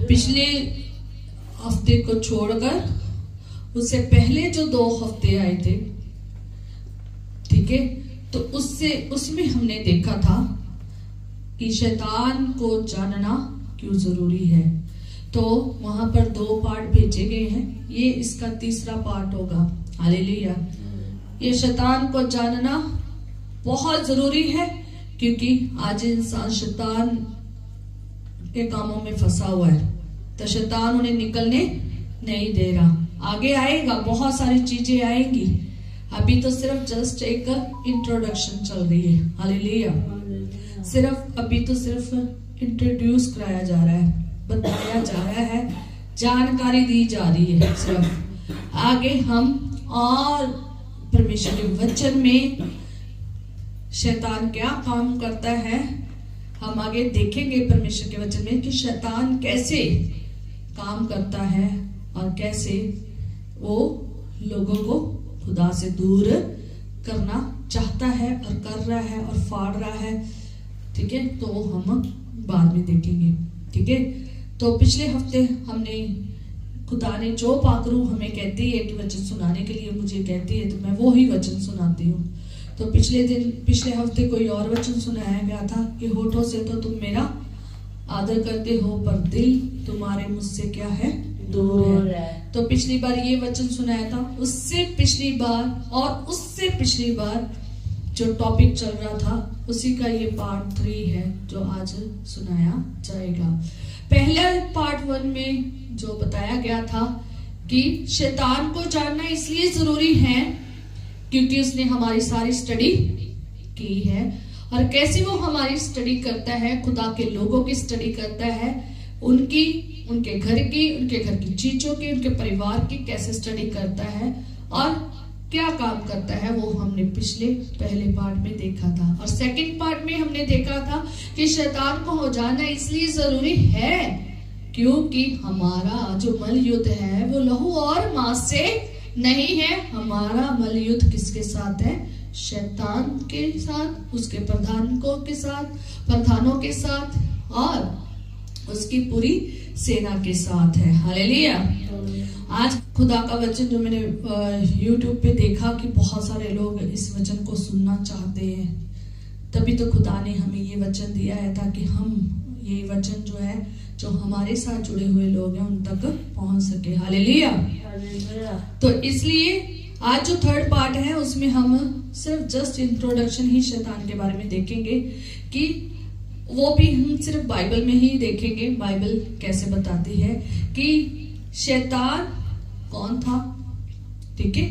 पिछले हफ्ते को छोड़कर उससे पहले जो 2 हफ्ते आए थे, ठीक है, तो उसमें हमने देखा था कि शैतान को जानना क्यों जरूरी है। तो वहां पर 2 पार्ट भेजे गए हैं, ये इसका तीसरा पार्ट होगा। हालेलुया। ये शैतान को जानना बहुत जरूरी है, क्योंकि आज इंसान शैतान के कामों में फंसा हुआ है, तो शैतान उन्हें निकलने नहीं दे रहा। आगे आएगा, बहुत सारी चीजें आएंगी, अभी तो सिर्फ जस्ट एक इंट्रोडक्शन चल रही है। हालेलुया। अभी तो सिर्फ इंट्रोड्यूस कराया जा रहा है, बताया जा रहा है, जानकारी दी जा रही है सिर्फ। आगे हम और परमेश्वर के वचन में शैतान क्या काम करता है, हम आगे देखेंगे परमेश्वर के वचन में कि शैतान कैसे काम करता है और कैसे वो लोगों को खुदा से दूर करना चाहता है और कर रहा है और फाड़ रहा है। ठीक है, तो हम बाद में देखेंगे। ठीक है, तो पिछले हफ्ते हमने खुदा ने जो पाकरू हमें कहती है कि वचन सुनाने के लिए मुझे कहती है, तो मैं वो ही वचन सुनाती हूँ। तो पिछले हफ्ते कोई और वचन सुनाया गया था कि होठों से तो तुम मेरा आदर करते हो, पर दिल तुम्हारे मुझसे क्या है, दूर है। तो पिछली बार ये वचन सुनाया था, उससे पिछली बार और उससे पिछली बार जो टॉपिक चल रहा था उसी का ये पार्ट 3 है जो आज सुनाया जाएगा। पहले पार्ट 1 में जो बताया गया था कि शैतान को जानना इसलिए जरूरी है क्योंकि उसने हमारी सारी स्टडी की है, और कैसे वो हमारी स्टडी करता है, खुदा के लोगों की स्टडी करता है, उनके घर की चीजों की, उनके परिवार की कैसे स्टडी करता है और क्या काम करता है, वो हमने पहले पार्ट में देखा था। और सेकंड पार्ट में हमने देखा था कि शैतान को हो जाना इसलिए जरूरी है क्योंकि हमारा जो मल युद्ध है वो लहू और मांस से नहीं है। हमारा मल युद्ध किसके साथ है? शैतान के साथ, उसके प्रधानों के साथ और उसकी पूरी सेना के साथ है। हालेलुया। आज खुदा का वचन जो मैंने YouTube पे देखा कि बहुत सारे लोग इस वचन को सुनना चाहते हैं, तभी तो खुदा ने हमें ये वचन दिया है ताकि हम ये वचन जो है जो हमारे साथ जुड़े हुए लोग हैं उन तक पहुंच सके। हालेलुया। तो इसलिए आज जो थर्ड पार्ट है उसमें हम सिर्फ जस्ट इंट्रोडक्शन ही शैतान के बारे में देखेंगे, कि वो भी हम सिर्फ बाइबल में ही देखेंगे, बाइबल कैसे बताती है कि शैतान कौन था। ठीक है,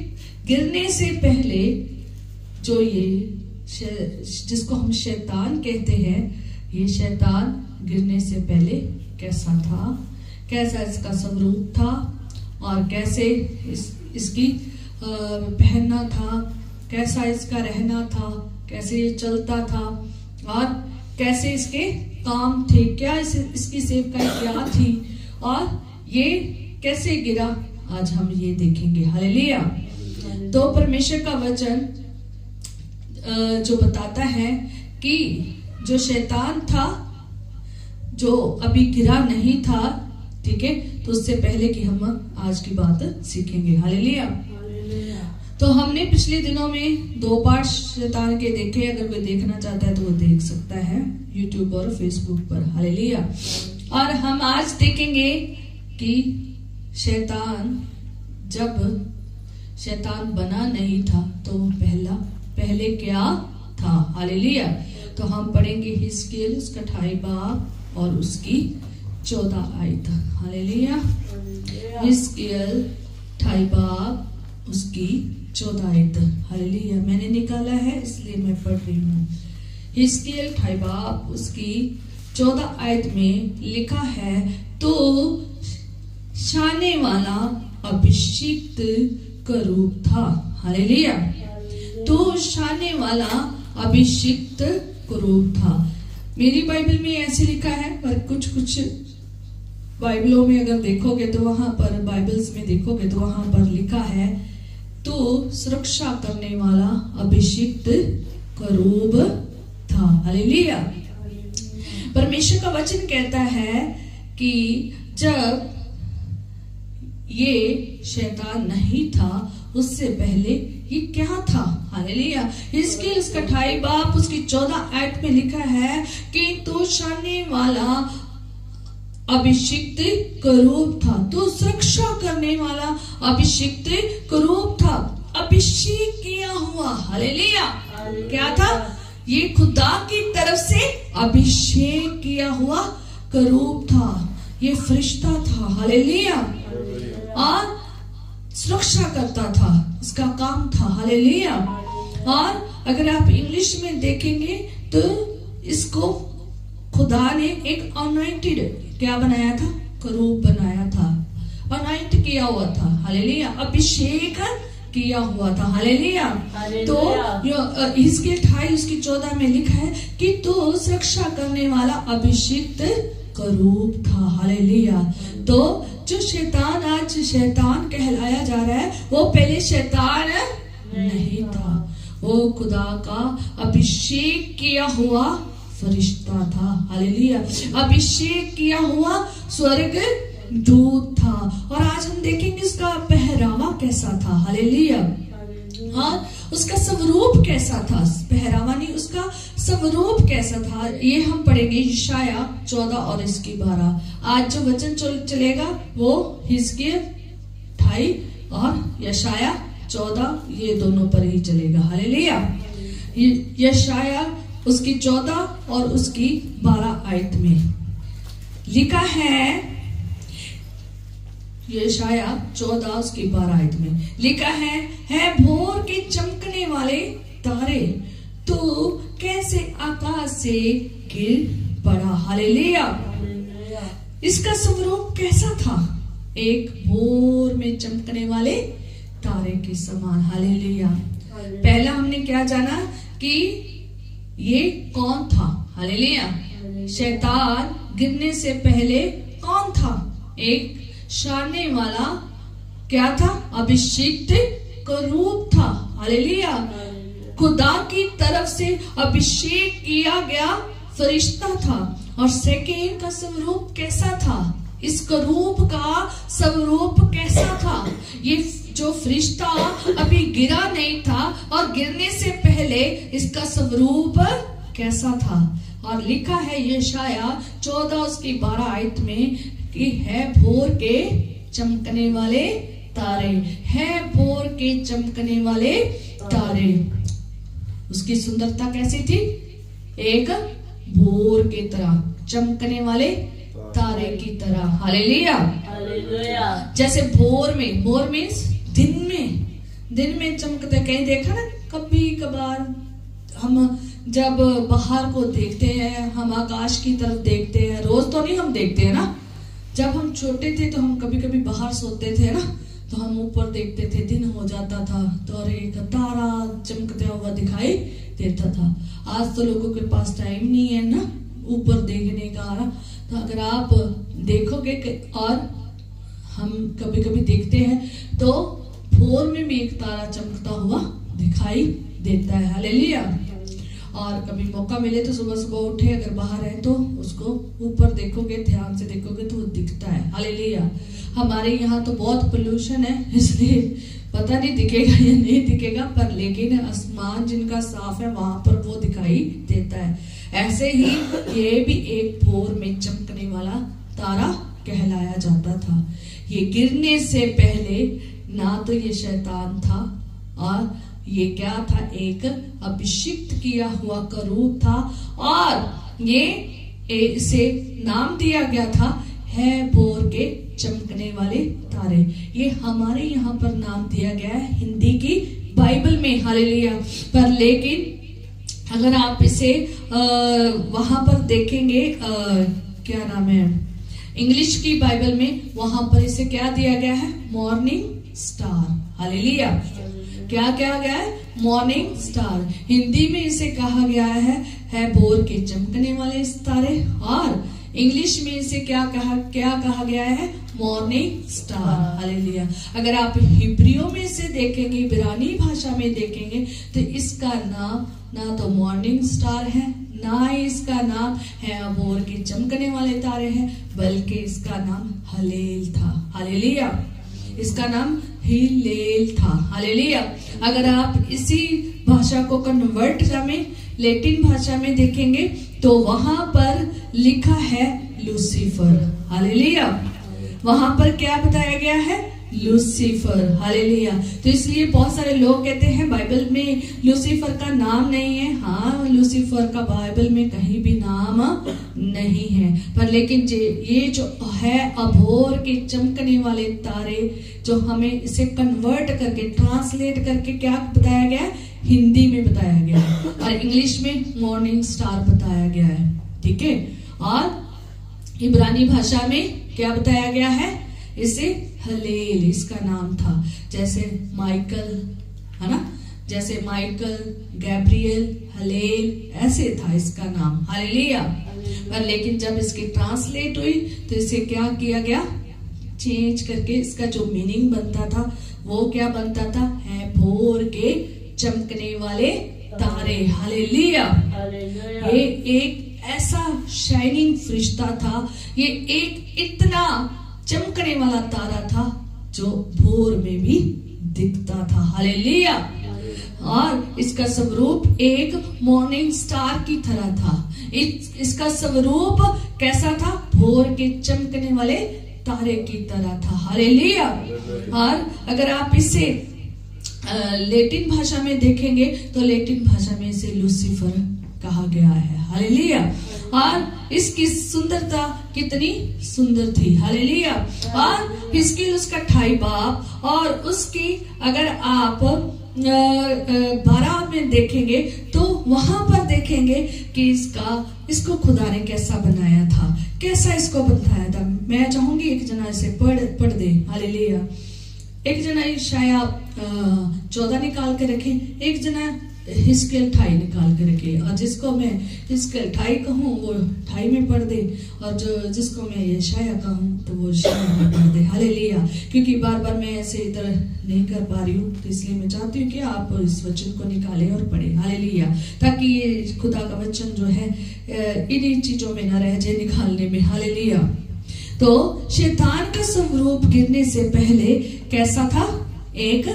गिरने से पहले जो ये जिसको हम शैतान कहते हैं, ये शैतान गिरने से पहले कैसा था, कैसा इसका स्वरूप था और कैसे इसकी पहनना था, कैसा इसका रहना था, कैसे ये चलता था और कैसे इसके काम थे, क्या इसकी सेवकाई क्या थी और ये कैसे गिरा, आज हम ये देखेंगे। हालेलुया। तो परमेश्वर का वचन जो बताता है कि जो शैतान था जो अभी गिरा नहीं था, ठीक है, तो उससे पहले कि हम आज की बात सीखेंगे। हालेलुया। तो हमने पिछले दिनों में 2 पार्ट शैतान के देखे, अगर कोई देखना चाहता है तो वो देख सकता है YouTube और Facebook पर। हालेलुया। और हम आज देखेंगे कि जब शैतान बना नहीं था तो पहले क्या था। हालेलुया। तो हम पढ़ेंगे हिजकिय्याह उसका 28 बाब और उसकी 14 आयत। हालेलुया। हिजकिय्याह 28 बाब उसकी 14 आयत। हालेलुया। मैंने निकाला है इसलिए मैं पढ़ रही हूँ। हिजकिय्याह 28 बाब उसकी 14 आयत में लिखा है, तो छाने वाला अभिषिक्त करूब था। हालेलुया। तो छाने वाला अभिषिक्त करूब था। मेरी बाइबल में ऐसे लिखा है, पर कुछ बाइबलों में अगर देखोगे तो वहां पर, बाइबल्स में देखोगे तो वहां पर लिखा है, तो सुरक्षा करने वाला अभिषिक्त करूब था। हालेलुया। परमेश्वर का वचन कहता है कि जब ये शैतान नहीं था उससे पहले ये क्या था। हालेलुया। हिजकिय्याह उसका 28 बाब उसकी 14 आयत में लिखा है कि तो शाने वाला अभिषिक्त करूब था, तो सुरक्षा करने वाला अभिषिक्त करूब था, अभिषेक किया हुआ। हालेलुया। क्या था ये? खुदा की तरफ से अभिषेक किया हुआ करूब था, ये फरिश्ता था। हालेलुया। और सुरक्षा करता था, इसका काम था। हालेलुया। और अगर आप इंग्लिश में देखेंगे तो इसको खुदा ने एक अनॉइंटेड क्या बनाया था? करूब बनाया था, अनॉइंट किया हुआ था। हालेलुया। अभिषेक किया हुआ था। हालेलुया। तो हिजकिय्याह 28 उसकी 14 में लिखा है कि तो सुरक्षा करने वाला अभिषिक्त करूब था। हालेलुया। तो जो शैतान आज शैतान कहलाया जा रहा है वो पहले शैतान नहीं था, वो खुदा का अभिषेक किया हुआ फरिश्ता था। हालेलुया। अभिषेक किया हुआ स्वर्ग दूत था। और आज हम देखेंगे इसका पहरावा कैसा था। हालेलुया। और उसका स्वरूप कैसा था, पहरावा नहीं, उसका स्वरूप कैसा था, ये हम पढ़ेंगे यशायाह 14 और इसकी 12। आज जो वचन चलेगा वो हिजकिय्याह 28 और यशायाह 14 ये दोनों पर ही चलेगा। हालेलुया। यशायाह उसकी 14 और उसकी 12 आयत में लिखा है, यशायाह 14 उसकी 12 आयत में लिखा है भोर के चमकने वाले तारे तो कैसे आकाश से गिर पड़ा। हालेलुया। इसका स्वरूप कैसा था? एक भोर में चमकने वाले तारे के समान। हालेलुया। पहला हमने क्या जाना कि ये कौन था। हालेलुया। शैतान गिरने से पहले कौन था? एक शाने वाला क्या था? अभिषिक्त करूब था। हालेलुया। खुदा की तरफ से अभिषेक किया गया फरिश्ता था। और सेकेंड का स्वरूप कैसा था? इस करूब का स्वरूप कैसा था? ये जो फरिश्ता अभी गिरा नहीं था और गिरने से पहले इसका स्वरूप कैसा था? और लिखा है यशायाह 14 उसकी 12 आयत में कि है भोर के चमकने वाले तारे, है भोर के चमकने वाले तारे। उसकी सुंदरता कैसी थी? एक भोर की तरह, चमकने वाले तारे की तरह। हालेलुया। जैसे भोर में दिन में चमकते, कहीं देखा ना कभी कभार हम जब बाहर को देखते हैं, हम आकाश की तरफ देखते हैं, रोज तो नहीं हम देखते हैं ना। जब हम छोटे थे तो हम कभी कभी बाहर सोते थे ना, तो हम ऊपर देखते थे, दिन हो जाता था तो एक तारा चमकता हुआ दिखाई देता था। आज तो लोगों के पास टाइम नहीं है ना ऊपर देखने का। तो अगर आप देखोगे और हम कभी कभी देखते हैं तो भोर में भी एक तारा चमकता हुआ दिखाई देता है। हालेलुया। और कभी मौका मिले तो सुबह सुबह उठे अगर बाहर है तो उसको ऊपर देखोगे, ध्यान से देखोगे तो वो दिखता है। हालेलुया। हमारे यहाँ तो बहुत पोल्यूशन है इसलिए पता नहीं दिखेगा या नहीं दिखेगा, पर लेकिन आसमान जिनका साफ है वहां पर वो दिखाई देता है। ऐसे ही ये भी एक भोर में चमकने वाला तारा कहलाया जाता था। ये गिरने से पहले ना तो ये शैतान था और ये क्या था? एक अभिषिक्त किया हुआ करूब था। और ये इसे नाम दिया गया था है भोर के चमकने वाले तारे। ये हमारे यहाँ पर नाम दिया गया है हिंदी की बाइबल में। हालेलुया। पर लेकिन अगर आप इसे वहां पर देखेंगे क्या नाम है, इंग्लिश की बाइबल में, वहां पर इसे क्या दिया गया है? Morning star. हालेलुया। क्या क्या गया है? Morning star. हिंदी में इसे कहा गया है भोर के चमकने वाले तारे। और इंग्लिश में इसे क्या कहा गया है? Morning star. हालेलुया। अगर आप हिब्रियों में से देखेंगे, इब्रानी भाषा में देखेंगे तो इसका नाम ना तो मॉर्निंग स्टार है ना ही इसका नाम है अबोर के चमकने वाले तारे हैं, बल्कि इसका नाम हलेल था। हालेलुया, इसका नाम हिलेल था। हालेलुया। अगर आप इसी भाषा को कन्वर्ट में लैटिन भाषा में देखेंगे तो वहां पर लिखा है लूसीफर। हालेलुया। वहां पर क्या बताया गया है? लूसीफर। हालेलुया। तो इसलिए बहुत सारे लोग कहते हैं बाइबल में लूसीफर का नाम नहीं है। हाँ, लूसीफर का बाइबल में कहीं भी नाम नहीं है, पर लेकिन ये जो है अबोर के चमकने वाले तारे, जो हमें इसे कन्वर्ट करके ट्रांसलेट करके क्या बताया गया है? हिंदी में बताया गया है, और इंग्लिश में मॉर्निंग स्टार बताया गया है। ठीक है। और इब्रानी भाषा में क्या बताया गया है? इसे हलेल इसका नाम था। जैसे माइकल है ना, जैसे माइकल, गैब्रियल, हलेल, ऐसे था इसका नाम। हालेलुया। पर लेकिन जब इसकी ट्रांसलेट हुई तो इसे क्या किया गया? चेंज करके इसका जो मीनिंग बनता था वो क्या बनता था? है भोर के चमकने वाले तारे। हालेलुया। ये एक ऐसा शाइनिंग फरिश्ता था, ये एक इतना चमकने वाला तारा था जो भोर में भी दिखता था। हालेलुया। और इसका स्वरूप एक मॉर्निंग स्टार की तरह था। इसका स्वरूप कैसा था? भोर के चमकने वाले तारे की तरह था। हालेलुया। और अगर आप इसे लैटिन भाषा में देखेंगे तो लैटिन भाषा में इसे लूसीफर कहा गया है। हालेलुया। और इसकी सुंदरता कितनी सुंदर थी। हालेलुया। और हिजकिय्याह उसका 28 बाब, और उसकी अगर आप 12 में देखेंगे तो वहां पर देखेंगे कि इसको खुदा ने कैसा बनाया था, कैसा इसको बनाया था। मैं चाहूंगी एक जना इसे पढ़ दे। हालेलुया। एक जना यशायाह 14 निकाल के रखें, एक जना हिजकिय्याह 28 निकाल के रखे, और जिसको मैं हिजकिय्याह 28 कहूँ वो 28 में पढ़ दे, और जिसको मैं यशायाह कहूँ तो वो यशायाह में पढ़ दे। हालेलुया। क्योंकि बार बार मैं ऐसे इधर नहीं कर पा रही हूँ, तो इसलिए मैं चाहती हूँ कि आप इस वचन को निकालें और पढ़ें। हालेलुया। ताकि ये खुदा का वचन जो है इन्हीं चीजों में न रह जाए निकालने में। हालेलुया। तो शैतान का स्वरूप गिरने से पहले कैसा था? एक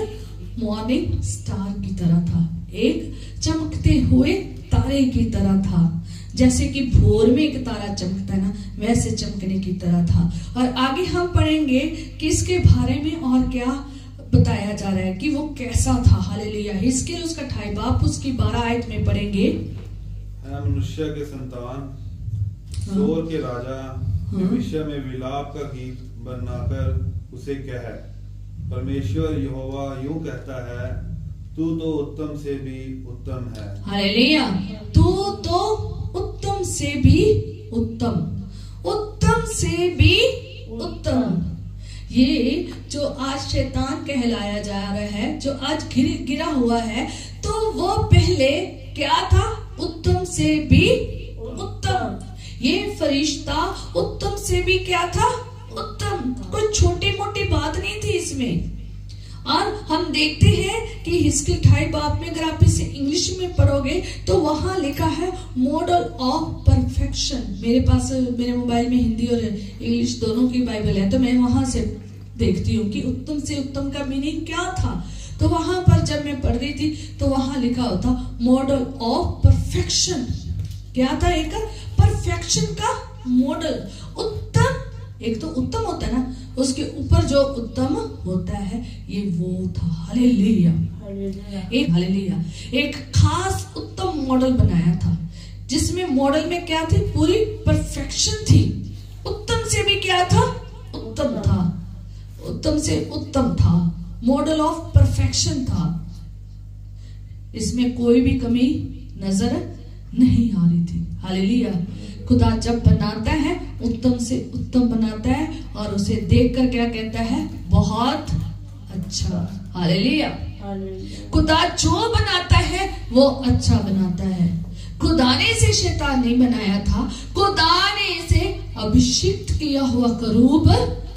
मॉर्निंग स्टार की तरह था, एक चमकते हुए तारे की तरह था। जैसे कि भोर में एक तारा चमकता है ना, वैसे चमकने की तरह था। और आगे हम पढ़ेंगे कि इसके बारे में और क्या बताया जा रहा है कि वो कैसा था। हालेलुया। हिजकिय्याह उसका 28 बाब उसकी 12 आयत में पढ़ेंगे। मनुष्य के संतान, सोर के राजा के विषय में विलाप का गीत बनाकर उसे कह, परमेश्वर यहोवा यूं कहता है, तू तो उत्तम से भी उत्तम है। हालेलुया। तू तो उत्तम से भी उत्तम, उत्तम से भी उत्तम। ये जो आज शैतान कहलाया जा रहा है, जो आज गिरा हुआ है, तो वो पहले क्या था? उत्तम से भी उत्तम। ये फरिश्ता उत्तम से भी क्या था? उत्तम। कोई छोटी मोटी बात नहीं थी इसमें। और हम देखते हैं कि हिजकिय्याह 28 बाब में अगर आप इसे इंग्लिश में पढ़ोगे तो वहां लिखा है मॉडल ऑफ परफेक्शन। मेरे पास मेरे मोबाइल में हिंदी और इंग्लिश दोनों की बाइबल है, तो मैं वहां से देखती हूँ कि उत्तम से उत्तम का मीनिंग क्या था। तो वहां पर जब मैं पढ़ रही थी तो वहां लिखा होता मॉडल ऑफ परफेक्शन। क्या था? एक परफेक्शन का मॉडल। उत्तम, एक तो उत्तम होता है ना, उसके ऊपर जो उत्तम होता है, ये वो था। हालेलुया। हालेलुया। एक खास उत्तम मॉडल बनाया था, जिसमें मॉडल में क्या थी? पूरी परफेक्शन थी। उत्तम से भी क्या था? उत्तम था। उत्तम से उत्तम था, मॉडल ऑफ परफेक्शन था। इसमें कोई भी कमी नजर नहीं आ रही थी। हालेलुया। खुदा जब बनाता है उत्तम से उत्तम बनाता है, और उसे देखकर क्या कहता है? बहुत अच्छा। हालेलुया। खुदा जो बनाता है वो अच्छा बनाता है। खुदा ने इसे शैतान नहीं बनाया था, खुदा ने इसे अभिषिक्त किया हुआ करूब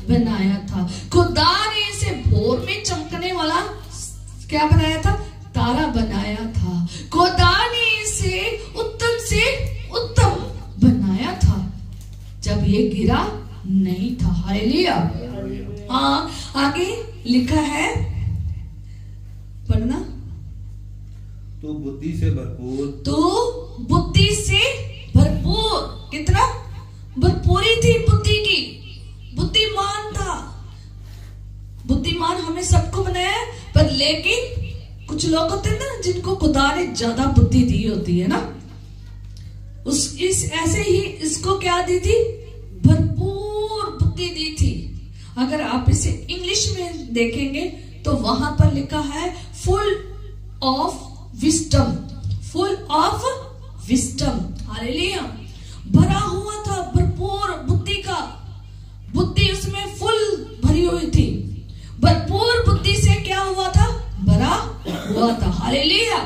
बनाया था। खुदा ने इसे भोर में चमकने वाला क्या बनाया था? तारा बनाया था। खुदा ने इसे उत्तम से जब ये गिरा नहीं था। हालेलुया। हाँ, आगे लिखा है, पढ़ना। तू बुद्धि से भरपूर, तू बुद्धि से भरपूर, कितना भरपूरी थी बुद्धि की, बुद्धिमान था। बुद्धिमान हमें सबको बनाया, पर लेकिन कुछ लोग होते हैं ना जिनको खुदा ने ज्यादा बुद्धि दी होती है ना, ऐसे ही इसको क्या दी थी, भरपूर बुद्धि दी थी। अगर आप इसे इंग्लिश में देखेंगे तो वहां पर लिखा है full of wisdom, full of wisdom. Hallelujah. भरा हुआ था भरपूर बुद्धि का, बुद्धि उसमें फुल भरी हुई थी, भरपूर बुद्धि से क्या हुआ था, भरा हुआ था। हालेलुया।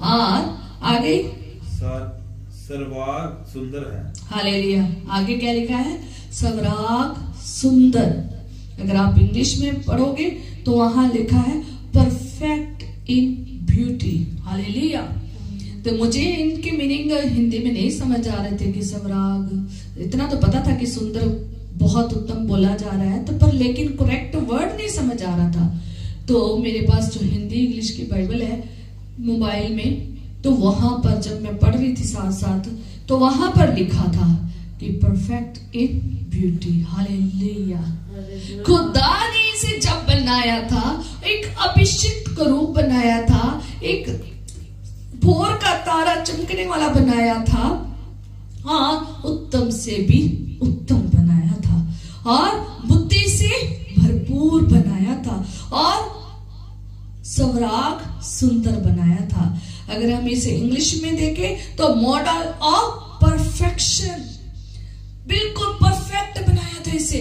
और आगे सर्वाग सुंदर है। हालेलुया। आगे क्या लिखा है, सर्वाग सुंदर। अगर आप इंग्लिश में पढ़ोगे तो वहां लिखा है परफेक्ट इन ब्यूटी। हालेलुया। तो मुझे इनके मीनिंग हिंदी में नहीं समझ आ रहे थे कि सर्वाग, इतना तो पता था कि सुंदर बहुत उत्तम बोला जा रहा है, तो पर लेकिन करेक्ट वर्ड नहीं समझ आ रहा था। तो मेरे पास जो हिंदी इंग्लिश की बाइबल है मोबाइल में, तो वहां पर जब मैं पढ़ रही थी साथ साथ, तो वहां पर लिखा था कि परफेक्ट इन ब्यूटी। हालेलुया। खुदा ने इसे जब बनाया था, एक अभिषिक्त रूप बनाया था, एक भोर का तारा चमकने वाला बनाया था, हाँ, उत्तम से भी उत्तम बनाया था, और बुद्धि से भरपूर बनाया था, और सर्वाग सुंदर बनाया था। अगर हम इसे इंग्लिश में देखें तो मॉडल ऑफ परफेक्शन, बिल्कुल परफेक्ट बनाया था इसे।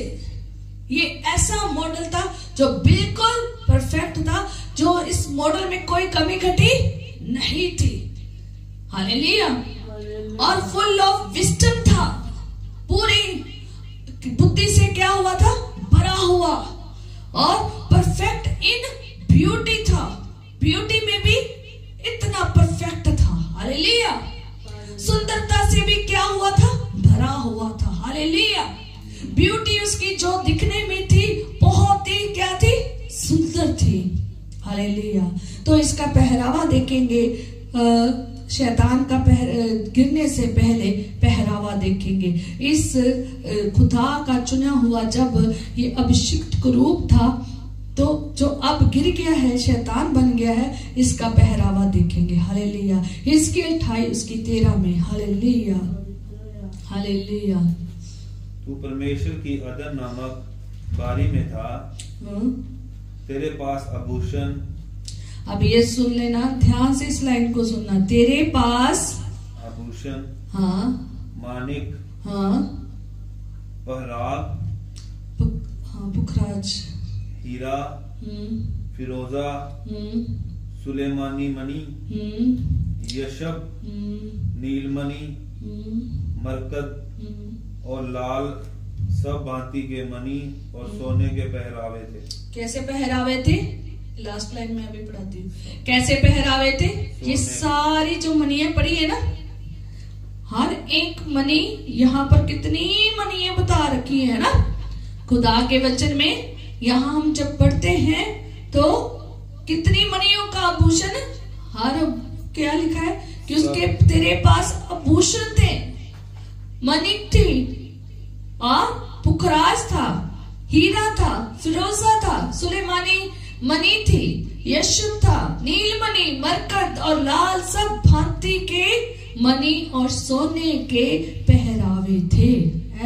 ये ऐसा मॉडल था जो बिल्कुल परफेक्ट था, जो इस मॉडल में कोई कमी घटी नहीं थी। हालेलुया। और फुल ऑफ विस्डम था, पूरी बुद्धि से क्या हुआ था, भरा हुआ, और परफेक्ट इन ब्यूटी था, ब्यूटी में भी इतना परफेक्ट था। हालेलुया। सुंदरता से भी क्या हुआ था, भरा हुआ था। हालेलुया। ब्यूटी उसकी जो दिखने में थी बहुत ही क्या थी, सुंदर थी। हालेलुया। तो इसका पहरावा देखेंगे, शैतान का गिरने से पहले पहरावा देखेंगे। इस खुदा का चुना हुआ जब ये अभिषिक्त रूप था, तो जो अब गिर गया है, शैतान बन गया है, इसका पहरावा देखेंगे। हालेलुया। इसकी 28 उसकी 13 में। हालेलुया। हालेलुया। तू परमेश्वर की अदन नामक बारी में था, तेरे पास आभूषण। अब ये सुन लेना, ध्यान से इस लाइन को सुनना। तेरे पास आभूषण, हाँ, मानिक, हाँ, पहराग, हाँ, पुखराज, हीरा, फिरोजा, सुलेमानी मणि, यशब, नीलमणि, मरकत और लाल, सब भांति के मणि और सोने के पहरावे थे। कैसे पहरावे थे, लास्ट लाइन में अभी पढ़ाती हूँ। कैसे पहरावे थे, ये सारी जो मणियां पड़ी है ना, हर एक मणि, यहाँ पर कितनी मणियां बता रखी है ना खुदा के वचन में। यहाँ हम जब पढ़ते हैं तो कितनी मणियों का आभूषण, हर क्या लिखा है कि उसके तेरे पास आभूषण थे, मणिक थी, और पुखराज था, हीरा था, फिरोजा था, सुलेमानी मणि थी, यशब था, नीलमणि, मरकत और लाल, सब भांति के मणि और सोने के पहरावे थे।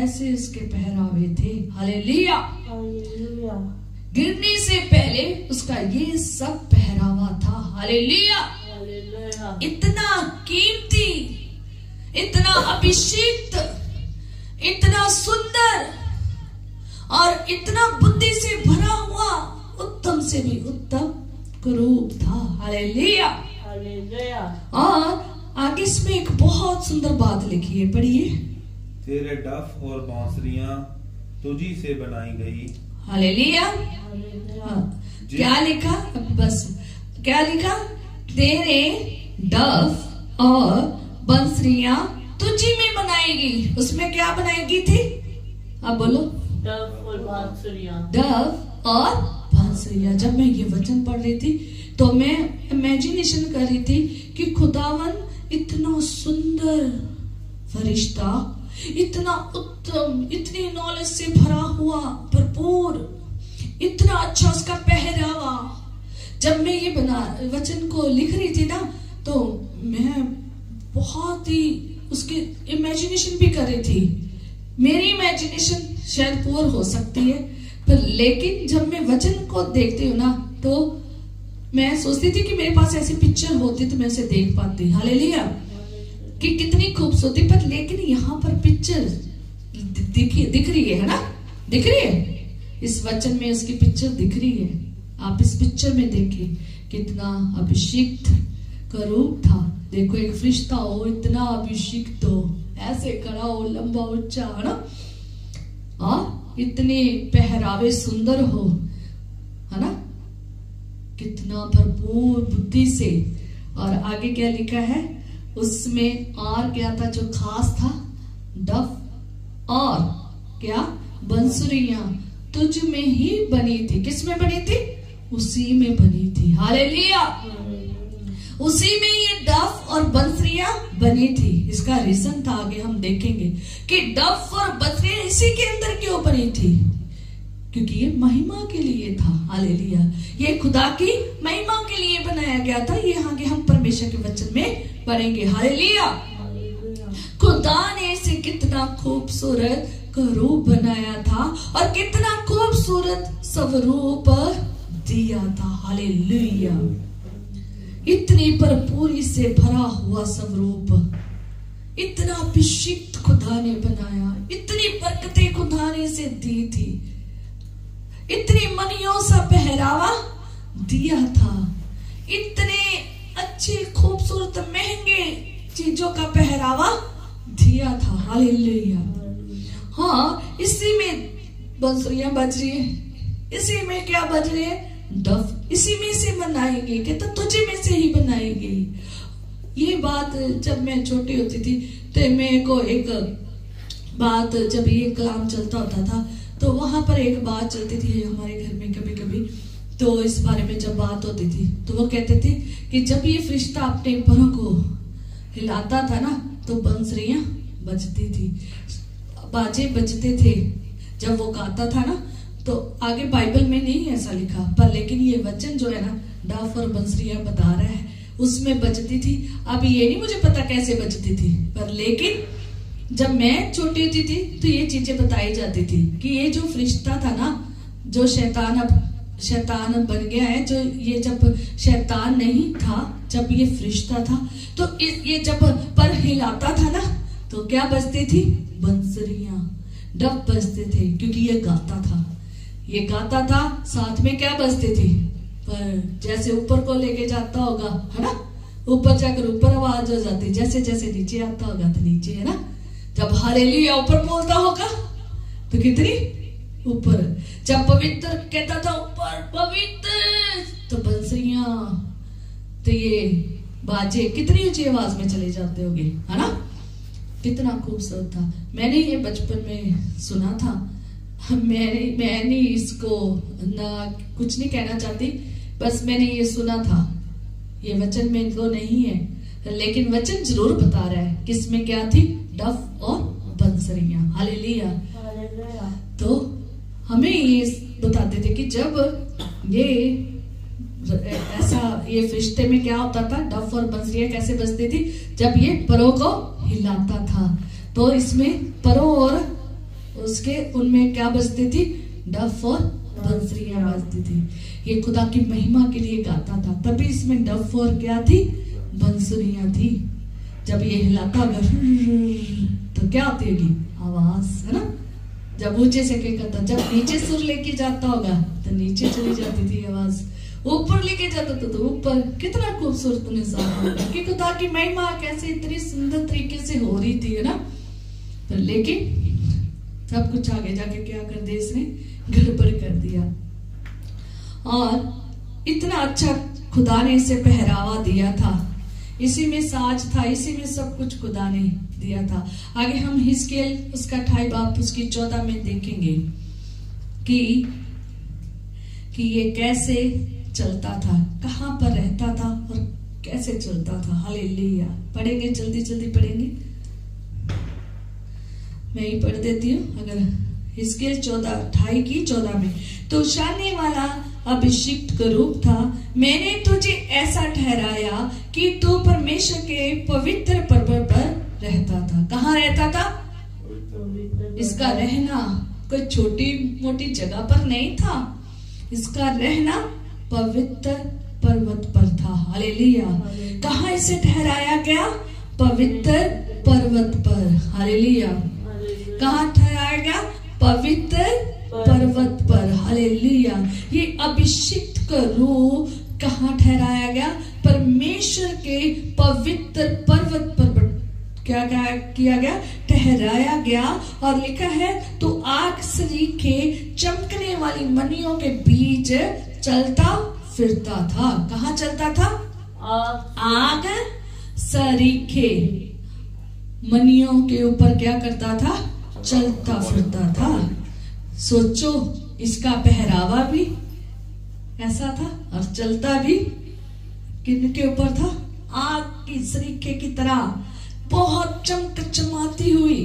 ऐसे इसके पहरावे थे। हालेलुया। गिरने से पहले उसका ये सब पहरावा था। हालेलुया। इतना कीमती, इतना अभिषिक्त, इतना सुंदर और इतना बुद्धि से भरा हुआ, उत्तम से भी उत्तम रूप था। हालेलुया। और आगे इसमें एक बहुत सुंदर बात लिखी है, पढ़िए। तेरे डफ और बांसुरियां तुझी से बनाई गई। हालेलुया। क्या लिखा, बस क्या लिखा, तेरे डफ और बंसरियां तुझी में बनाएगी। उसमें क्या बनाएगी थी? आप बोलो। डव और बांसुरियां। डव और बांसुरियां। जब मैं ये वचन पढ़ रही थी तो मैं इमेजिनेशन कर रही थी कि खुदावन इतना सुंदर फरिश्ता, इतना उत्तम, इतनी नॉलेज से भरा हुआ, भरपूर, इतना अच्छा उसका पहरावा। जब मैं ये वचन को लिख रही थी ना तो मैं बहुत ही उसकी इमेजिनेशन भी कर रही थी। मेरी इमेजिनेशन शायद पूर्ण हो सकती है, पर लेकिन जब मैं वचन को देखती हूँ ना तो मैं सोचती थी कि मेरे पास ऐसी पिक्चर होती तो मैं उसे देख पाती। हालेलुया, कि कितनी खूबसूरती। पर लेकिन यहाँ पर पिक्चर दिख रही है ना, दिख रही है। इस वचन में उसकी पिक्चर दिख रही है। आप इस पिक्चर में देखिए कितना अभिषिक्त का रूप था। देखो एक फरिश्ता हो, इतना अभिषिक्त हो, ऐसे खड़ा हो, लंबा ऊंचा, है ना, और इतने पहरावे सुंदर हो, है ना, कितना भरपूर बुद्धि से। और आगे क्या लिखा है उसमें? और क्या था जो खास था? डफ और क्या? बंसुरियां तुझ में ही बनी थी। किस में बनी थी? उसी में बनी थी। हालेलुया, उसी में ये डफ और बंसुरियां बनी थी। इसका रीजन था, आगे हम देखेंगे कि डफ और बंसुरियां इसी के अंदर क्यों बनी थी, क्योंकि ये महिमा के लिए था। हालेलुया, ये खुदा की महिमा के लिए बनाया गया था। ये आगे हम परमेश्वर के वचन में पढ़ेंगे। हालेलुया, खुदा ने इसे कितना खूबसूरत का रूप बनाया था और कितना खूबसूरत स्वरूप दिया था। हालेलुया, इतनी भरपूरी से भरा हुआ स्वरूप, इतना अभिषिक्त खुदा ने बनाया, इतनी बरकतें खुदा ने इसे दी थी, इतनी मनियों सा पहरावा दिया था, इतने अच्छे खूबसूरत महंगे चीजों का पहरावा दिया था। हालेलुया, हाँ, इसी में बंसुरियां बज रही है, इसी में क्या बज रही है? डफ। इसी में से बनाएगी, कहता तुझे में से ही बनाएगी। ये बात जब मैं छोटी होती थी तो मेरे को एक बात, जब ये कलाम चलता होता था तो वहां पर एक बात चलती थी हमारे घर में कभी कभी। तो इस बारे में जब बात होती थी तो वो कहते थे कि जब ये फरिश्ता अपने पैरों को हिलाता था ना तो बंसुरियां बजती थी, बाजे बजते थे जब वो गाता था ना। तो आगे बाइबल में नहीं ऐसा लिखा, पर लेकिन ये वचन जो है ना डाफ और बंसुरियां बता रहा है, उसमें बजती थी। अब ये नहीं मुझे पता कैसे बजती थी, पर लेकिन जब मैं छोटी होती थी तो ये चीजें बताई जाती थी कि ये जो फरिश्ता था ना, जो शैतान अब बन गया है, जो ये जब शैतान नहीं था, जब ये फरिश्ता था, तो ये जब पर हिलाता था ना तो क्या बजती थी? बंसुरियां, डफ बजते थे, क्योंकि ये गाता था। ये गाता था, साथ में क्या बजती थी? पर जैसे ऊपर को लेके जाता होगा, है ना, ऊपर जाकर ऊपर आवाज हो जाती, जैसे जैसे नीचे आता होगा तो नीचे, है ना। जब हालेलुया ऊपर बोलता होगा तो कितनी ऊपर। जब पवित्र कहता था ऊपर पवित्र, तो बंसुरियां, तो ये बाजे कितनी ऊंची आवाज में चले जाते होंगे, है ना। कितना खूबसूरत था। मैंने ये बचपन में सुना था। मैंने इसको ना कुछ नहीं कहना चाहती, बस मैंने ये सुना था। ये वचन में तो नहीं है, लेकिन वचन जरूर बता रहा है कि इसमें क्या थी? डफ और बंसुरियां। हालेलुया। तो हमें ये बताते थे कि जब ये ऐसा, ये फरिश्ते में क्या होता था? डफ और बंसुरियां कैसे बजती थी? जब ये परों को हिलाता था तो इसमें परों और उसके उनमें क्या बजती थी? डफ और बंसुरियां बजती थी। ये खुदा की महिमा के लिए गाता था, तभी इसमें डफ और क्या थी? बंसुरियां थी। जब ये हिलाता होगा तो क्या आती होगी? आवाज, है ना। जब ऊंचे से क्या करता, जब नीचे सुर लेके जाता होगा तो नीचे चली जाती थी आवाज, ऊपर लेके जाता था तो ऊपर। कितना खूबसूरत नजारा होगा कि खुदा की महिमा कैसे इतनी सुंदर तरीके से हो रही थी, है ना। तो लेकिन सब कुछ आगे जाके क्या कर दिया इसने? गड़बड़ कर दिया। और इतना अच्छा खुदा ने इसे पहरावा दिया था, इसी में साज था, इसी में सब कुछ खुदा ने दिया था। आगे हम हिजकिय्याह उसका 28 बाब उसकी 14 में देखेंगे कि ये कैसे चलता था, कहां पर रहता था और कैसे चलता था। हालेलुया। पढ़ेंगे, जल्दी जल्दी पढ़ेंगे। मैं ही पढ़ देती हूँ। अगर हिजकिय्याह 28 की 14 में, तो शाने वाला अभिषिक्त करूप था, मैंने तुझे ऐसा ठहराया कि तू परमेश्वर के पवित्र पर्वत पर रहता था। कहाँ रहता था? इसका रहना कोई छोटी मोटी जगह पर नहीं था, इसका रहना पवित्र पर्वत पर था। हालेलुया। कहाँ इसे ठहराया गया? पवित्र पर्वत पर। हालेलुया। कहाँ ठहराया गया? पवित्र पर्वत पर। हालेलुया। ये अभिषिक्त का रूप कहाँ ठहराया गया? परमेश्वर के पवित्र पर्वत पर क्या किया गया? ठहराया गया। और लिखा है, तो आग सरीखे चमकने वाली मणियों के बीच चलता फिरता था। कहाँ चलता था? आग सरीखे मणियों के ऊपर क्या करता था? चलता फिरता था। सोचो, इसका पहरावा भी ऐसा था और चलता भी किनके ऊपर था? आग की सरीखे की तरह, बहुत चमचमाती हुई,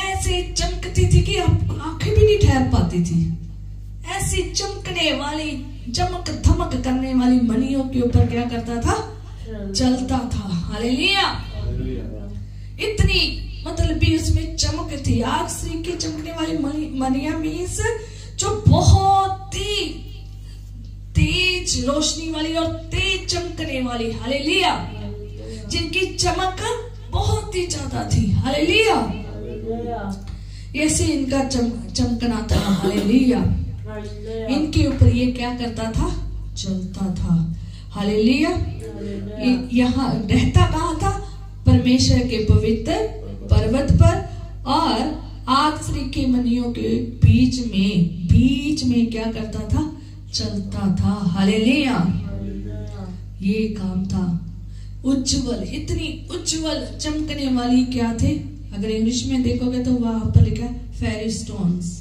ऐसे चमकती थी कि आंखें भी नहीं ठहर पाती थी। ऐसी चमकने वाली, चमक धमक करने वाली मणियों के ऊपर क्या करता था? चलता था। हालेलुया। इतनी मतलब भी उसमें चमक थी। आग से के चमकने वाली मणियां मीन्स जो बहुत ही तेज रोशनी वाली और तेज चमकने वाली। हालेलुया। जिनकी चमक बहुत ही ज्यादा थी। हालेलुया। ऐसे इनका चमकना था। हालेलुया। इनके ऊपर ये क्या करता था? चलता था। हालेलुया। यहाँ रहता कहाँ था? परमेश्वर के पवित्र पर्वत पर, और आग सरीखे मणियों के बीच में क्या करता था? चलता था। हालेलुया। ये काम था। उज्जवल, इतनी उज्जवल चमकने वाली क्या थे? अगर इंग्लिश में देखोगे तो वहां पर लिखा है फेरी स्टोन्स।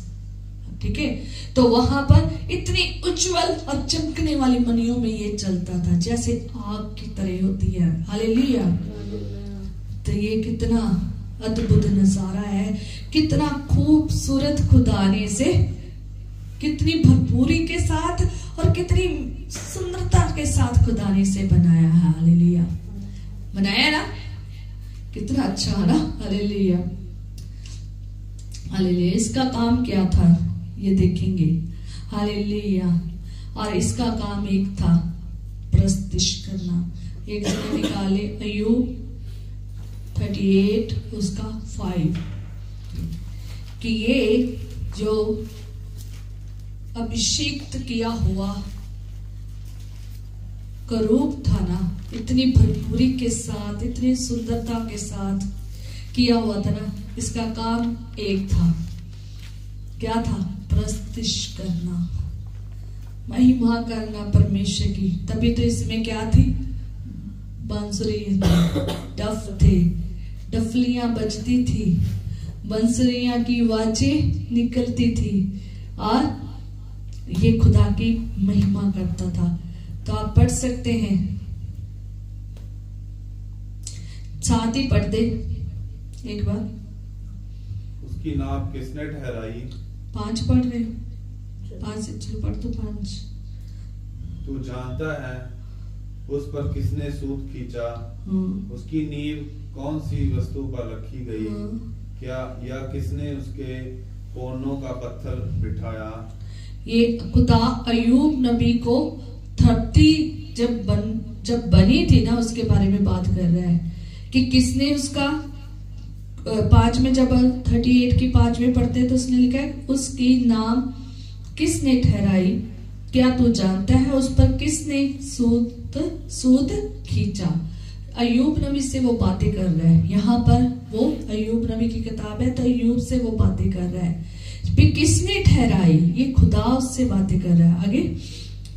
ठीक है, तो वहां पर इतनी उज्जवल और चमकने वाली मणियों में ये चलता था, जैसे आग की तरह होती है। हालेलुया। तो ये कितना अद्भुत नजारा है, कितना खूबसूरत खुदा ने इसे कितनी भरपूरी के साथ और कितनी सुंदरता के साथ खुदा ने इसे बनाया है। हालेलुया। बनाया ना, कितना अच्छा है ना। हालेलुया। हालेलुया। इसका काम क्या था ये देखेंगे। हालेलुया। और इसका काम एक था प्रस्तिश करना। एक जगह निकाले अय्यूब 38 उसका 5 कि ये जो अभिषेक किया हुआ करूब था ना, इतनी भरपूरी के साथ, इतनी सुंदरता के साथ किया हुआ था ना, इसका काम एक था। क्या था? प्रस्तिश करना, महिमा करना परमेश्वर की। तभी तो इसमें क्या थी? बांसुरी, डफ थे, डफलियां बजती थी, बंसुरियां की आवाजें निकलती थी और ये खुदा की महिमा करता था। तो आप पढ़ सकते हैं, साथ ही पढ़ दे एक बार। उसकी नाप किसने ठहराई? 5 पढ़ रहे, 5 से चलो पढ़ तो 5। तू जानता है उस पर किसने सूत खींचा? उसकी नींव कौन सी वस्तु पर रखी गई? क्या या किसने उसके कोनों का पत्थर बिठाया? ये खुदा अय्यूब नबी को 30 जब बनी थी ना, उसके बारे में बात कर रहा है कि किसने उसका 5 में, जब 38 की 5 में पढ़ते तो उसने लिखा है उसकी नाम किसने ठहराई? क्या तू जानता है उस पर किसने सूद खींचा? अय्यूब नबी से वो बातें कर रहा है। यहाँ पर वो अय्यूब नबी की किताब है, तो अय्यूब से वो बातें कर रहा है। किसने ठहराई? ये खुदा उससे बातें कर रहा है आगे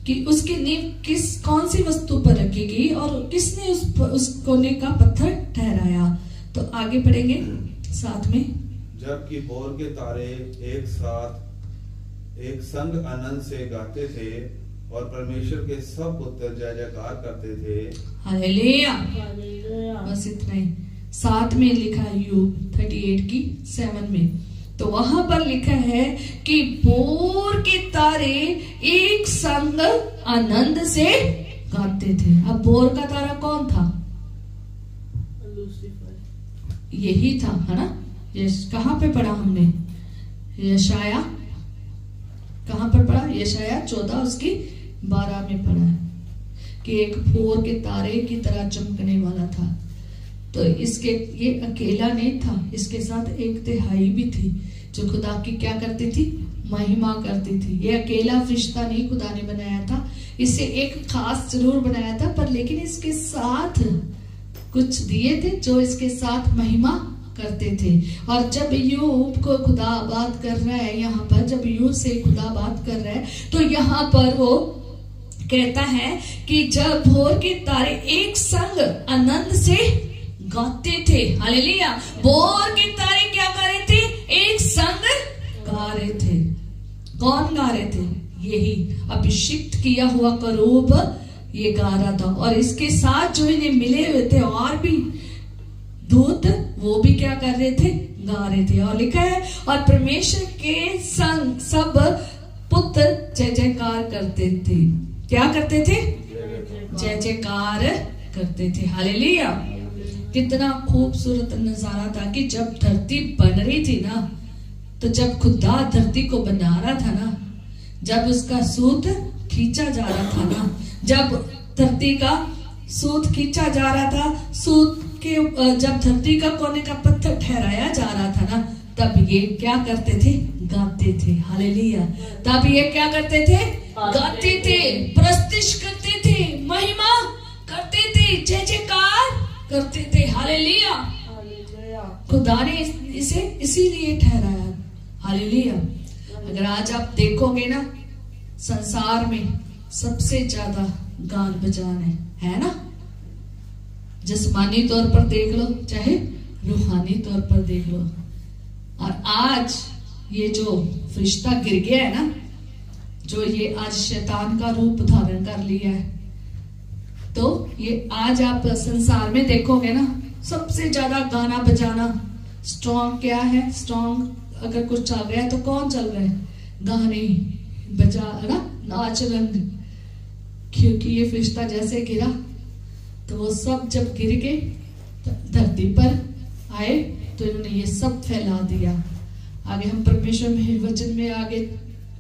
कि उसकी नींव कौन सी वस्तु पर रखी गई और किसने उस कोने का पत्थर ठहराया। तो आगे पढ़ेंगे साथ में। जबकि भोर के तारे एक साथ एक संग आनंद से गाते थे और परमेश्वर के सब पुत्र जय जयकार करते थे। हालेलुया। हालेलुया। बस इतना ही। साथ में लिखा है यूब 38 की 7 में, तो वहां पर लिखा है कि भोर के तारे एक संग आनंद से गाते थे। अब भोर का तारा कौन था? लूसीफर। यही था, है ना। कहाँ पे पढ़ा हमने? यशाया। कहाँ पर पढ़ा? यशाया 14 उसकी 12 में पढ़ा है कि एक भोर के तारे की तरह चमकने वाला था। तो इसके ये अकेला नहीं था, इसके साथ एक तिहाई भी थी जो खुदा की क्या करती थी? महिमा करती थी। ये अकेला फरिश्ता नहीं खुदा ने बनाया था, इसे एक खास जरूर बनाया था, पर लेकिन इसके साथ कुछ दिए थे जो इसके साथ महिमा करते थे। और जब यूब को खुदा बात कर रहा है, यहाँ पर जब यूब से खुदा बात कर रहा है, तो यहाँ पर वो कहता है कि जब भोर के तारे एक संग आनंद से गाते थे। हालेलुया। भोर के तारे क्या गा रहे थे? एक संग गा रहे थे। कौन गा रहे थे? यही अभिषिक्त किया हुआ करूब ये गा रहा था, और इसके साथ जो इन्हें मिले हुए थे और भी दूत, वो भी क्या कर रहे थे? गा रहे थे। और लिखा है और परमेश्वर के संग सब पुत्र जय जयकार करते थे। क्या करते थे? जय जयकार करते थे। हालेलुया। कितना खूबसूरत नजारा था कि जब धरती बन रही थी ना, तो जब खुदा धरती को बना रहा था ना, जब उसका सूत खींचा जा रहा था ना, जब धरती का सूत खींचा जा रहा था, सूत के जब धरती का कोने का पत्थर ठहराया जा रहा था ना, तब ये क्या करते थे? गाते थे। हालेलुया। तब ये क्या करते थे? गाते थे, प्रस्तुत करते थे, महिमा करते थे, जय जयकार करते थे। हालेलुया। खुदा ने इसे इसीलिए ठहराया। हालेलुया। अगर आज आप देखोगे ना, संसार में सबसे ज्यादा गान बजान है ना। जिस्मानी तौर पर देख लो, चाहे रूहानी तौर पर देख लो। और आज ये जो फरिश्ता गिर गया है ना, जो ये आज शैतान का रूप धारण कर लिया है, तो ये आज आप संसार में देखोगे ना, सबसे ज्यादा गाना बजाना स्ट्रॉन्ग क्या है? स्ट्रॉन्ग अगर कुछ चल रहा है तो कौन चल रहा है? गाने बजा ना, नाच रंग। क्योंकि ये फरिश्ता जैसे गिरा, तो वो सब जब गिर के धरती पर आए, तो इन्होंने ये सब फैला दिया। आगे हम परमेश्वर में वचन में आगे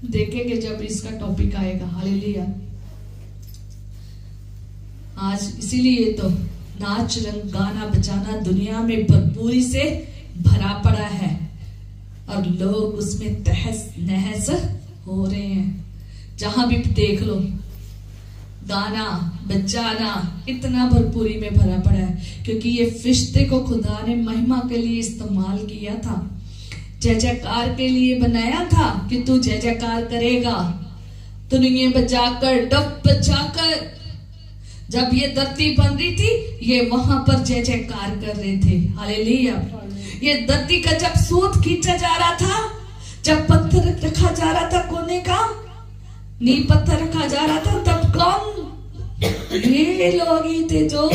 देखेंगे जब इसका टॉपिक आएगा। हालेलुया। आज इसीलिए तो नाच रंग गाना बजाना दुनिया में भरपूरी से भरा पड़ा है, और लोग उसमें तहस नहस हो रहे हैं। जहां भी देख लो, गाना बजाना इतना भरपूरी में भरा पड़ा है, क्योंकि ये फरिश्ते को खुदा ने महिमा के लिए इस्तेमाल किया था, जय जयकार के लिए बनाया था कि तू जय जयकार करेगा, तूने बजाकर डफ बजाकर। जब ये धरती बन रही थी, ये वहां पर जय जयकार कर रहे थे। हालेलुया। ये धरती का जब सूत खींचा जा रहा था, जब पत्थर रखा जा रहा था, कोने का नींव पत्थर रखा जा रहा था, तब कौन? ये लोग ही थे जो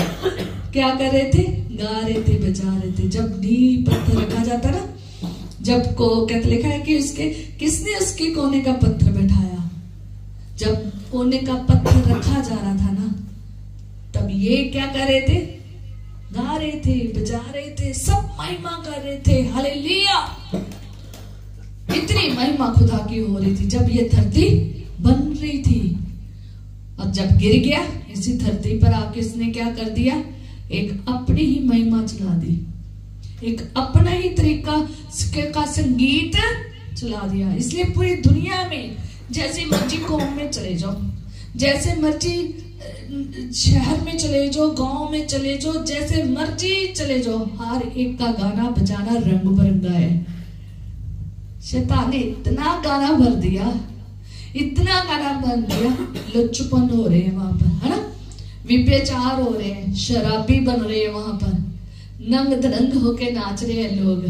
क्या कर रहे थे? गा रहे थे, बजा रहे थे। जब नींव पत्थर रखा जाता ना, जब को कहते लिखा है कि उसके किसने उसके कोने का पत्थर बैठाया, जब कोने का पत्थर रखा जा रहा था ना, तब ये क्या कर रहे थे? गा रहे थे, बजा रहे थे, सब महिमा कर रहे थे। हालेलुया। इतनी महिमा खुदा की हो रही थी जब ये धरती बन रही थी। और जब गिर गया इसी धरती पर आके इसने क्या कर दिया? एक अपनी ही महिमा चला दी, एक अपना ही तरीका का संगीत चला दिया। इसलिए पूरी दुनिया में जैसे मर्जी कौम में चले जाओ, जैसे मर्जी शहर में चले जाओ, गांव में चले जाओ, जैसे मर्जी चले जाओ, हर एक का गाना बजाना रंग बिरंगा है। शैतान ने इतना गाना भर दिया, इतना गाना बन गया, लुच्चपन हो रहे हैं वहां पर, है ना, विभ्याचार हो रहे हैं, शराबी बन रहे हैं वहां पर, नंग धड़ंग होके नाच रहे हैं लोग।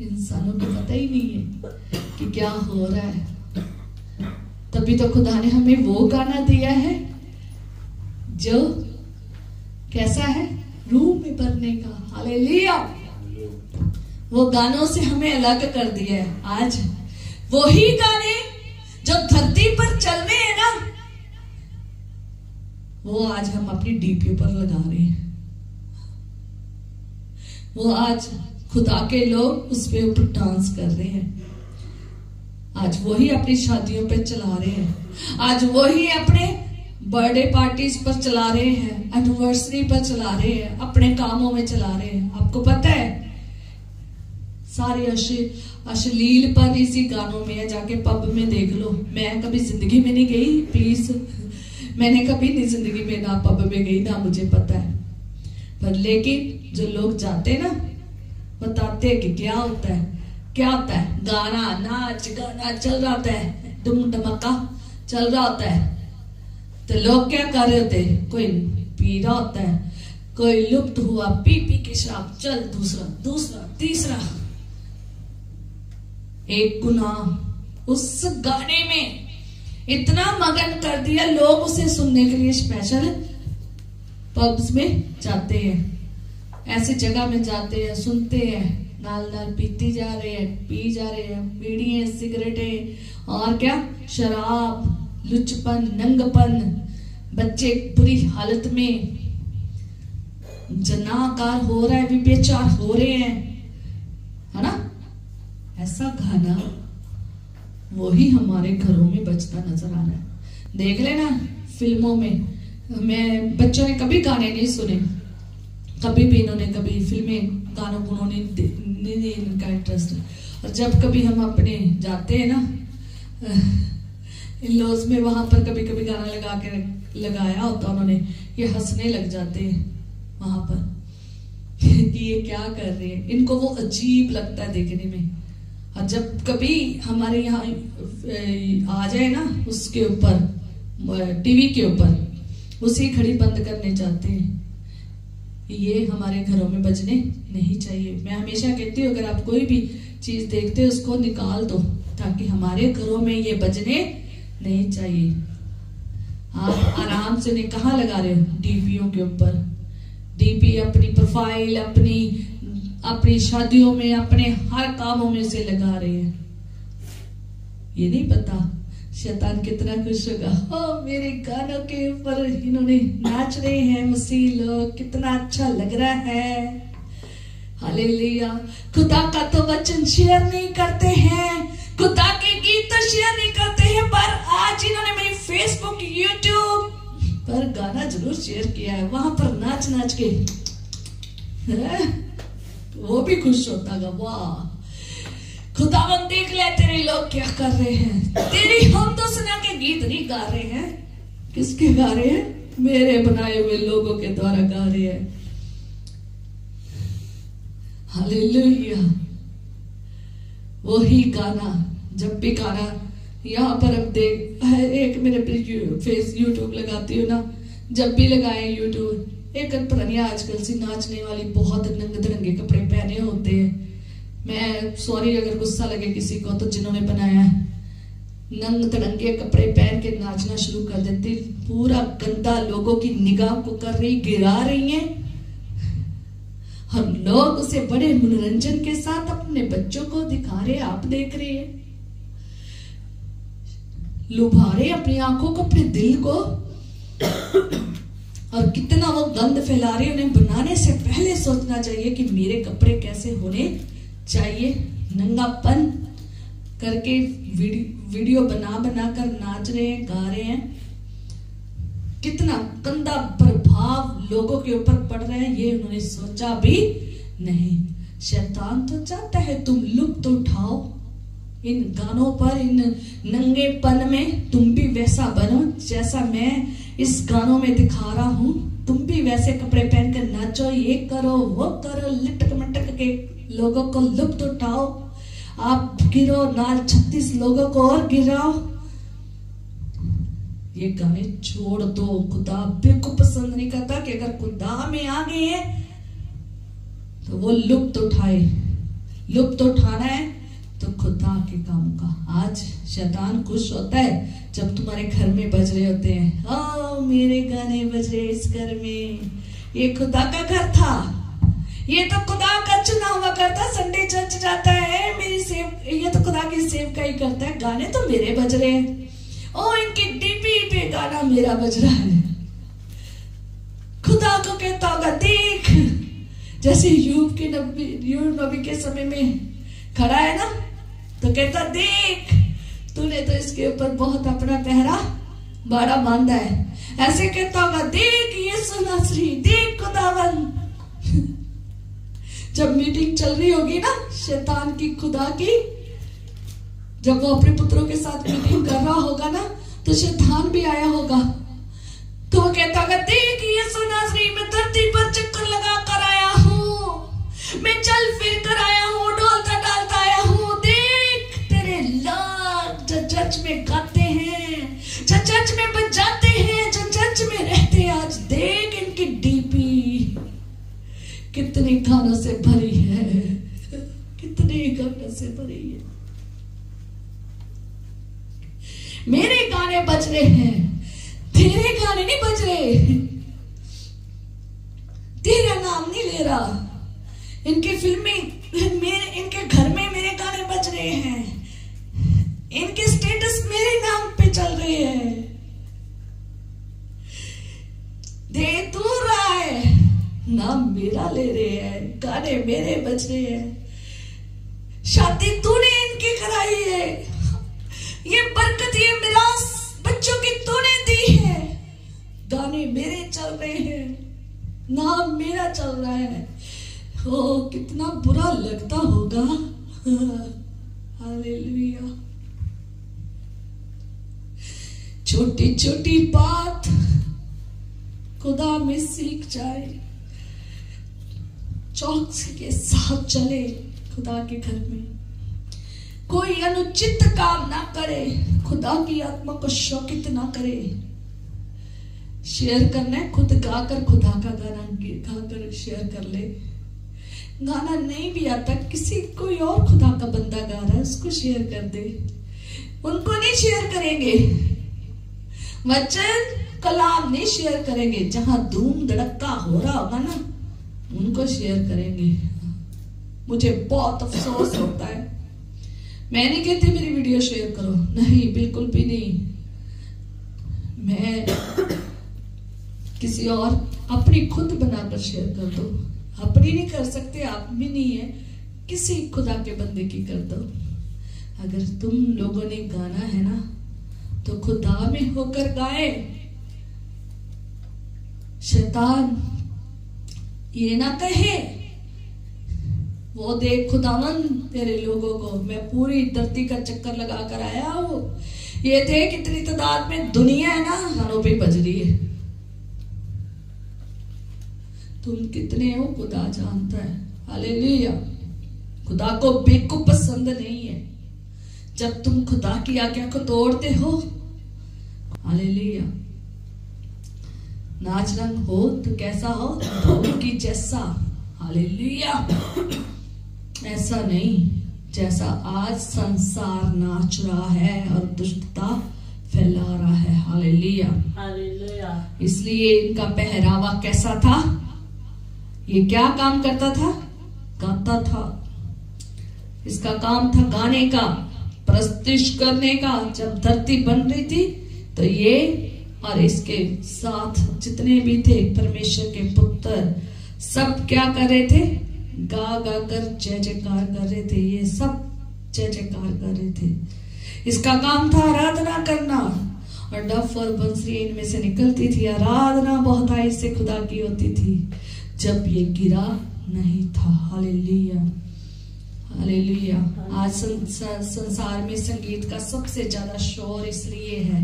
इंसानों को पता ही नहीं है कि क्या हो रहा है। तभी तो खुदा ने हमें वो गाना दिया है जो कैसा है, रूह में भरने का। हालेलुया। वो गानों से हमें अलग कर दिया है। आज वही गाने जो धरती पर चल रहे हैं ना, वो आज हम अपनी डीपी पर लगा रहे हैं। वो आज खुदा के लोग उस पे ऊपर डांस कर रहे हैं। आज वही अपनी शादियों पे चला रहे हैं। आज वही अपने बर्थडे पार्टीज पर चला रहे हैं, एनिवर्सरी पर चला रहे हैं, अपने कामों में चला रहे हैं। आपको पता है सारे अश्लील पर इसी गानों में है। जाके पब में देख लो। मैं कभी जिंदगी में नहीं गई, प्लीज, मैंने कभी नहीं जिंदगी में ना पब में गई, ना मुझे पता है। पर लेकिन जो लोग जाते ना, बताते हैं कि क्या होता है, क्या होता है। गाना, नाच गाना चल रहा होता है, दुम धमाका चल रहा होता है, तो लोग क्या कर रहे होते हैं, कोई पी रहा होता है, कोई लुप्त हुआ पी पी के शराब, चल दूसरा दूसरा तीसरा। एक गुनाह उस गाने में इतना मगन कर दिया, लोग उसे सुनने के लिए स्पेशल पब्स में जाते हैं, ऐसी जगह में जाते हैं, सुनते हैं, नाल नाल पीती जा रहे हैं, पी जा रहे हैं, बीड़ियां, सिगरेटें और क्या, शराब, लुचपन, नंगपन, बच्चे बुरी हालत में, जनाकार हो रहा है, विभ्याचार हो रहे हैं, है ना। ऐसा गाना वही हमारे घरों में बजता नजर आ रहा है। देख लेना फिल्मों में, मैं बच्चों ने कभी गाने नहीं सुने, कभी भी इन्होंने कभी फिल्में गानों को नहीं इनका इंटरेस्ट। और जब कभी हम अपने जाते हैं ना इन लॉज में, वहां पर कभी कभी गाना लगाया होता उन्होंने, ये हंसने लग जाते हैं वहां पर कि ये क्या कर रहे हैं। इनको वो अजीब लगता है देखने में। और जब कभी हमारे यहाँ आ जाए ना उसके ऊपर, टीवी के ऊपर, उसी घड़ी बंद करने जाते हैं। ये हमारे घरों में बजने नहीं चाहिए। मैं हमेशा कहती हूँ अगर आप कोई भी चीज देखते हो उसको निकाल दो, ताकि हमारे घरों में ये बजने नहीं चाहिए। आप आराम से कहाँ लगा रहे हो, डीपीओ के ऊपर। डीपी अपनी प्रोफाइल, अपनी शादियों में, अपने हर कामों में से लगा रहे हैं। ये नहीं पता शैतान कितना खुश होगा, ओ मेरे गानों के ऊपर इन्होंने नाच रहे हैं मसीह लोग, कितना अच्छा लग रहा है। हालेलुया। खुदा का तो वचन शेयर नहीं करते हैं, खुदा के गीत तो शेयर नहीं करते हैं, पर आज इन्होंने मेरी फेसबुक, यूट्यूब पर गाना जरूर शेयर किया है। वहां पर नाच नाच के वो भी खुश होता गा, वाह खुदावन देख ले तेरे लोग क्या कर रहे हैं। तेरी हम तो सुना के गीत नहीं गा रहे हैं, किसके गा रहे हैं, मेरे बनाए हुए लोगों के द्वारा गा रहे हैं। हालेलुया। वही गाना, जब भी गाना यहाँ पर अब देख, एक मेरे फेस यूट्यूब लगाती हूँ ना, जब भी लगाए यूट्यूब, एक पुरानी आजकल सी नाचने वाली बहुत नंगे धड़ंगे कपड़े पहने होते हैं। मैं सॉरी अगर गुस्सा लगे किसी को, तो जिन्होंने बनाया है, नंग धड़ंगे कपड़े पहन के नाचना शुरू कर देती, पूरा गंदा लोगों की निगाह को कर रही, गिरा रही हैं। हम लोग उसे बड़े मनोरंजन के साथ अपने बच्चों को दिखा रहे, आप देख रहे हैं, लुभा रहे अपनी आंखों को, अपने दिल को, और कितना वो गंद फैला रहे। उन्हें बनाने से पहले सोचना चाहिए कि मेरे कपड़े कैसे होने चाहिए। नंगापन करके वीडियो बना कर नाच रहे हैं, गा रहे हैं। कितना गंदा प्रभाव लोगों के ऊपर पड़ रहा है, ये उन्होंने सोचा भी नहीं। शैतान तो चाहता है तुम लुप्त उठाओ इन गानों पर, इन नंगेपन में। तुम भी वैसा बनो जैसा मैं इस गानों में दिखा रहा हूं। तुम भी वैसे कपड़े पहनकर नाचो, ये करो वो करो, लिटक मटक के लोगों को लुप्त उठाओ। आप गिरो, नाल 36 लोगों को और गिराओ। ये गाने छोड़ दो। खुदा बिल्कुल पसंद नहीं करता कि अगर खुदा में आ गए हैं तो वो लुप्त उठाए। लुप्त उठाना है तो खुदा के काम का। आज शैतान खुश होता है जब तुम्हारे घर में बज रहे होते हैं, ओ मेरे गाने बज रहे इस घर में। ये खुदा का घर था, ये तो खुदा का चुना हुआ करता, संडे चर्च जाता है, मेरी सेव, ये तो खुदा की सेवकाई करता है, गाने तो मेरे बज रहे हैं। ओ इनकी डीपी पे गाना मेरा बज रहा है। खुदा को कहता होगा देख, जैसे यूब नबी के समय में खड़ा है ना, तो कहता देख तूने तो इसके ऊपर बहुत अपना पहरा बड़ा बांधा है। ऐसे कहता होगा देख यीशु नासरी, देख खुदावन। जब मीटिंग चल रही होगी ना शैतान की खुदा की, जब वो अपने पुत्रों के साथ मीटिंग कर रहा होगा ना, तो शैतान भी आया होगा। तो वो कहता होगा देख यीशु नासरी, मैं धरती पर चक्कर लगा कर आया हूँ, मैं चल फिर कर आया हूँ, डोलता डालता आया हूँ। देख तेरे लाल जो चर्च में गाते हैं, जो चर्च में बजाते हैं, जो चर्च में रहते हैं, आज देख इनकी डीपी कितने गानों से भरी है, कितने गानों से भरी है। मेरे गाने बज रहे हैं, तेरे गाने नहीं बज रहे, तेरा नाम नहीं ले रहा। इनकी फिल्में मेरे, इनके घर में मेरे गाने बज रहे हैं, इनके स्टेटस मेरे नाम पे चल रहे हैं। दे तू रहा है, नाम मेरा ले रहे हैं, गाने मेरे बज रहे हैं। शादी तूने इनकी कराई है, ये बरकत ये मिरास बच्चों की तूने दी है, गाने मेरे चल रहे हैं, नाम मेरा चल रहा है। ओ कितना बुरा लगता होगा। हालेलुया। छोटी छोटी बात खुदा में सीख जाए, चौकसी के साथ चले खुदा के घर में, कोई अनुचित काम ना करे, खुदा की आत्मा को शोकित ना करे। शेयर करना है, खुद गाकर खुदा का गाना गाकर शेयर कर ले। गाना नहीं भी आता, किसी कोई और खुदा का बंदा गा रहा है उसको शेयर कर दे। उनको नहीं शेयर करेंगे, वचन कलाम नहीं शेयर करेंगे, जहां धूम धड़क्का हो रहा होगा ना उनको शेयर करेंगे। मुझे बहुत अफसोस होता है। मैं नहीं कहती मेरी वीडियो शेयर करो, नहीं बिल्कुल भी नहीं। मैं किसी और अपनी खुद बनाकर शेयर कर दो, अपनी नहीं कर सकते, आप भी नहीं है, किसी खुदा के बंदे की कर दो। अगर तुम लोगों ने गाना है ना तो खुदा में होकर गाए। शैतान ये ना कहे वो देख खुदावन तेरे लोगों को मैं पूरी धरती का चक्कर लगा कर आया हूं, ये देख कितनी तादाद में दुनिया है ना गानों पे बज रही है। तुम कितने हो खुदा जानता है। हालेलुया। खुदा को बेवकूफ पसंद नहीं है जब तुम खुदा की आज्ञा को तोड़ते हो। हालेलुया। नाच रंग हो तो कैसा हो, उनकी जैसा। हालेलुया। ऐसा नहीं जैसा आज संसार नाच रहा है और दुष्टता फैला रहा है। हालेलुया। हालेलुया। इसलिए इनका पहरावा कैसा था, ये क्या काम करता था, गाता था। इसका काम था गाने का, प्रस्तुत करने का। जब धरती बन रही थी तो ये और इसके साथ जितने भी थे परमेश्वर के पुत्र सब क्या कर रहे थे, गा गा कर जय जयकार कर रहे थे। ये सब जय जयकार कर रहे थे। इसका काम था आराधना करना, और डफ और बंसरी इनमें से निकलती थी। आराधना बहुत आई से खुदा की होती थी जब ये गिरा नहीं था। हालेलुया। हालेलुया। आज संसार में संगीत का सबसे ज्यादा शोर इसलिए है,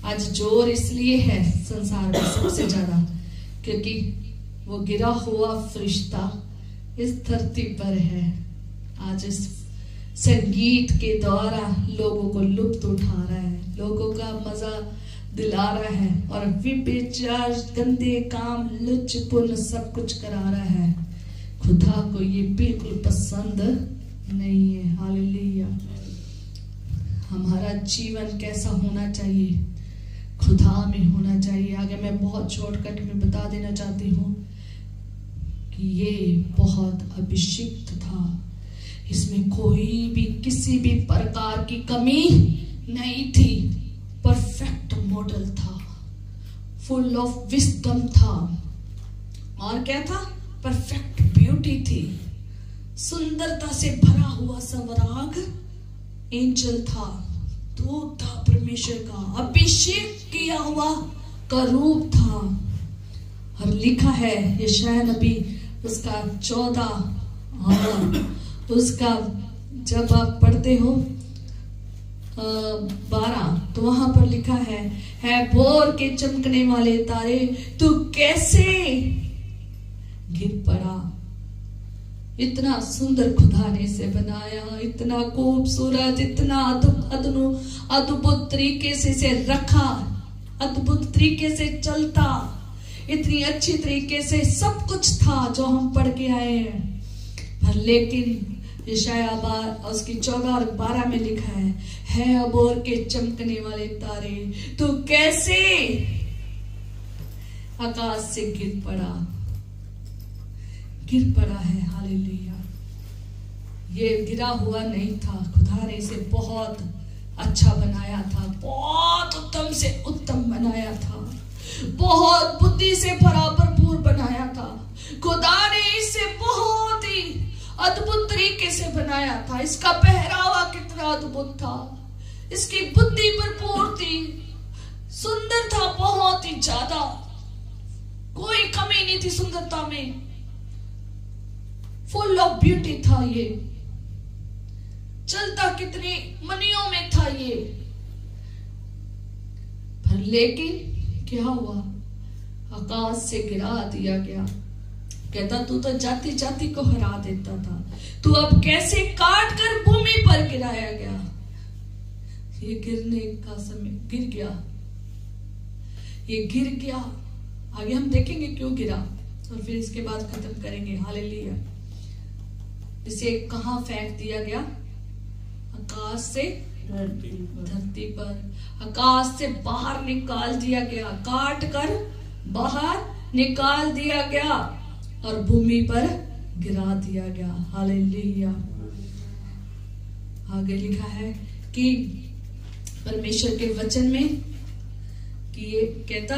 आज जोर इसलिए है संसार में सबसे ज्यादा, क्योंकि वो गिरा हुआ फरिश्ता इस धरती पर है। आज इस संगीत के द्वारा लोगों को लुत्फ उठा रहा है, लोगों का मजा दिला रहा है और विचार गंदे काम लुचपन सब कुछ करा रहा है। खुदा को ये बिल्कुल पसंद नहीं है। हालेलुया। हमारा जीवन कैसा होना चाहिए? खुदा में होना चाहिए। आगे मैं बहुत शॉर्टकट में बता देना चाहती हूँ कि ये बहुत अभिषिक्त था, इसमें कोई भी किसी भी प्रकार की कमी नहीं थी, परफेक्ट मॉडल था, फुल ऑफ विस्डम था, और क्या था? परफेक्ट ब्यूटी थी, सुंदरता से भरा हुआ स्वराग एंजल था, दूत था परमेश्वर का, अभिषेक किया हुआ का रूप था। और लिखा है यशायाह नबी उसका 14 उसका जब आप पढ़ते हो 12 तो वहां पर लिखा है भोर के चमकने वाले तारे तू कैसे गिर पड़ा। इतना सुंदर खुदा ने इसे बनाया, इतना खूबसूरत, इतना अद्भुत तरीके से इसे रखा, अद्भुत तरीके से चलता, इतनी अच्छी तरीके से सब कुछ था जो हम पढ़ के आए हैं। पर लेकिन यशायाह उसकी 14 और 12 में लिखा है अबोर के चमकने वाले तारे तू कैसे आकाश से गिर पड़ा है। हालेलुया। ये गिरा हुआ नहीं था, खुदा ने इसे बहुत अच्छा बनाया था, बहुत उत्तम से उत्तम बनाया था, बहुत बुद्धि से भरपूर बनाया था। खुदा ने इसे बहुत ही अद्भुत तरीके से बनाया था। इसका पहरावा कितना अद्भुत था, इसकी बुद्धि भरपूर थी, सुंदर था बहुत ही ज्यादा, कोई कमी नहीं थी सुंदरता में, फुल ऑफ ब्यूटी था। ये चलता कितनी मनियों में था ये। पर लेकिन क्या हुआ? आकाश से गिरा दिया गया। कहता तू तो जाति जाति को हरा देता था, तू अब कैसे काट कर भूमि पर गिराया गया। ये गिरने का समय गिर गया, ये गिर गया। आगे हम देखेंगे क्यों गिरा और फिर इसके बाद खत्म करेंगे। हालेलुया। इसे कहां फेंक दिया गया? आकाश से धरती पर, आकाश से बाहर निकाल दिया गया, काट कर बाहर निकाल दिया गया और भूमि पर गिरा दिया गया। हालेलुया। आगे लिखा है कि परमेश्वर के वचन में कि ये कहता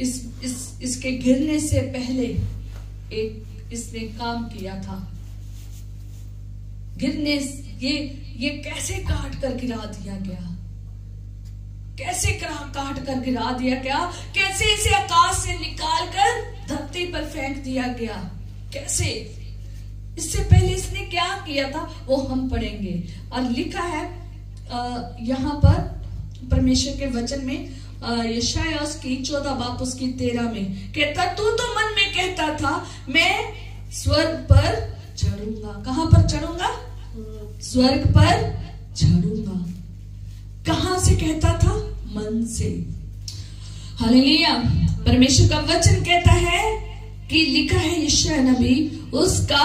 इसके गिरने से पहले एक इसने काम किया था। गिरने ये कैसे काट कर गिरा दिया गया, कैसे काट कर गिरा दिया गया, कैसे इसे आकाश से निकाल कर धरती पर फेंक दिया गया, कैसे? इससे पहले इसने क्या किया था वो हम पढ़ेंगे। और लिखा है यहाँ पर परमेश्वर के वचन में यशायाह उसकी 14 बाप उसकी 13 में कहता तू तो मन में कहता था मैं स्वर्ग पर चढ़ूंगा। कहां पर चढ़ूंगा? स्वर्ग पर चढ़ूंगा। कहां से कहता था? मन से। हालेलुया। परमेश्वर का वचन कहता है कि लिखा है यशायाह नबी उसका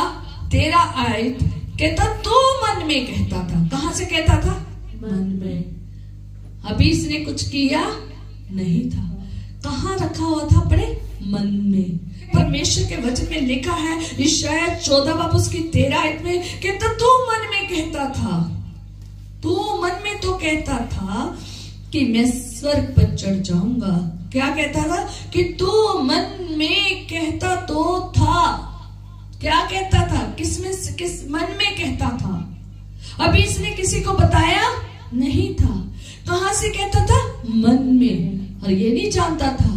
13 आयत कहता तो मन में कहता था। कहां से कहता था? मन में। अभी इसने कुछ किया नहीं था। कहां रखा हुआ था? अपने मन में। परमेश्वर के वचन में लिखा है यशायाह 14 बाप उसकी 13 आयत में कहता तू मन में कहता था, तू मन में तो कहता था कि मैं स्वर्ग पर चढ़ जाऊंगा। क्या कहता था? कि तू मन में कहता तो था। क्या कहता था? किस मन में कहता था। अभी इसने किसी को बताया नहीं था। कहां से कहता था? मन में। और ये नहीं जानता था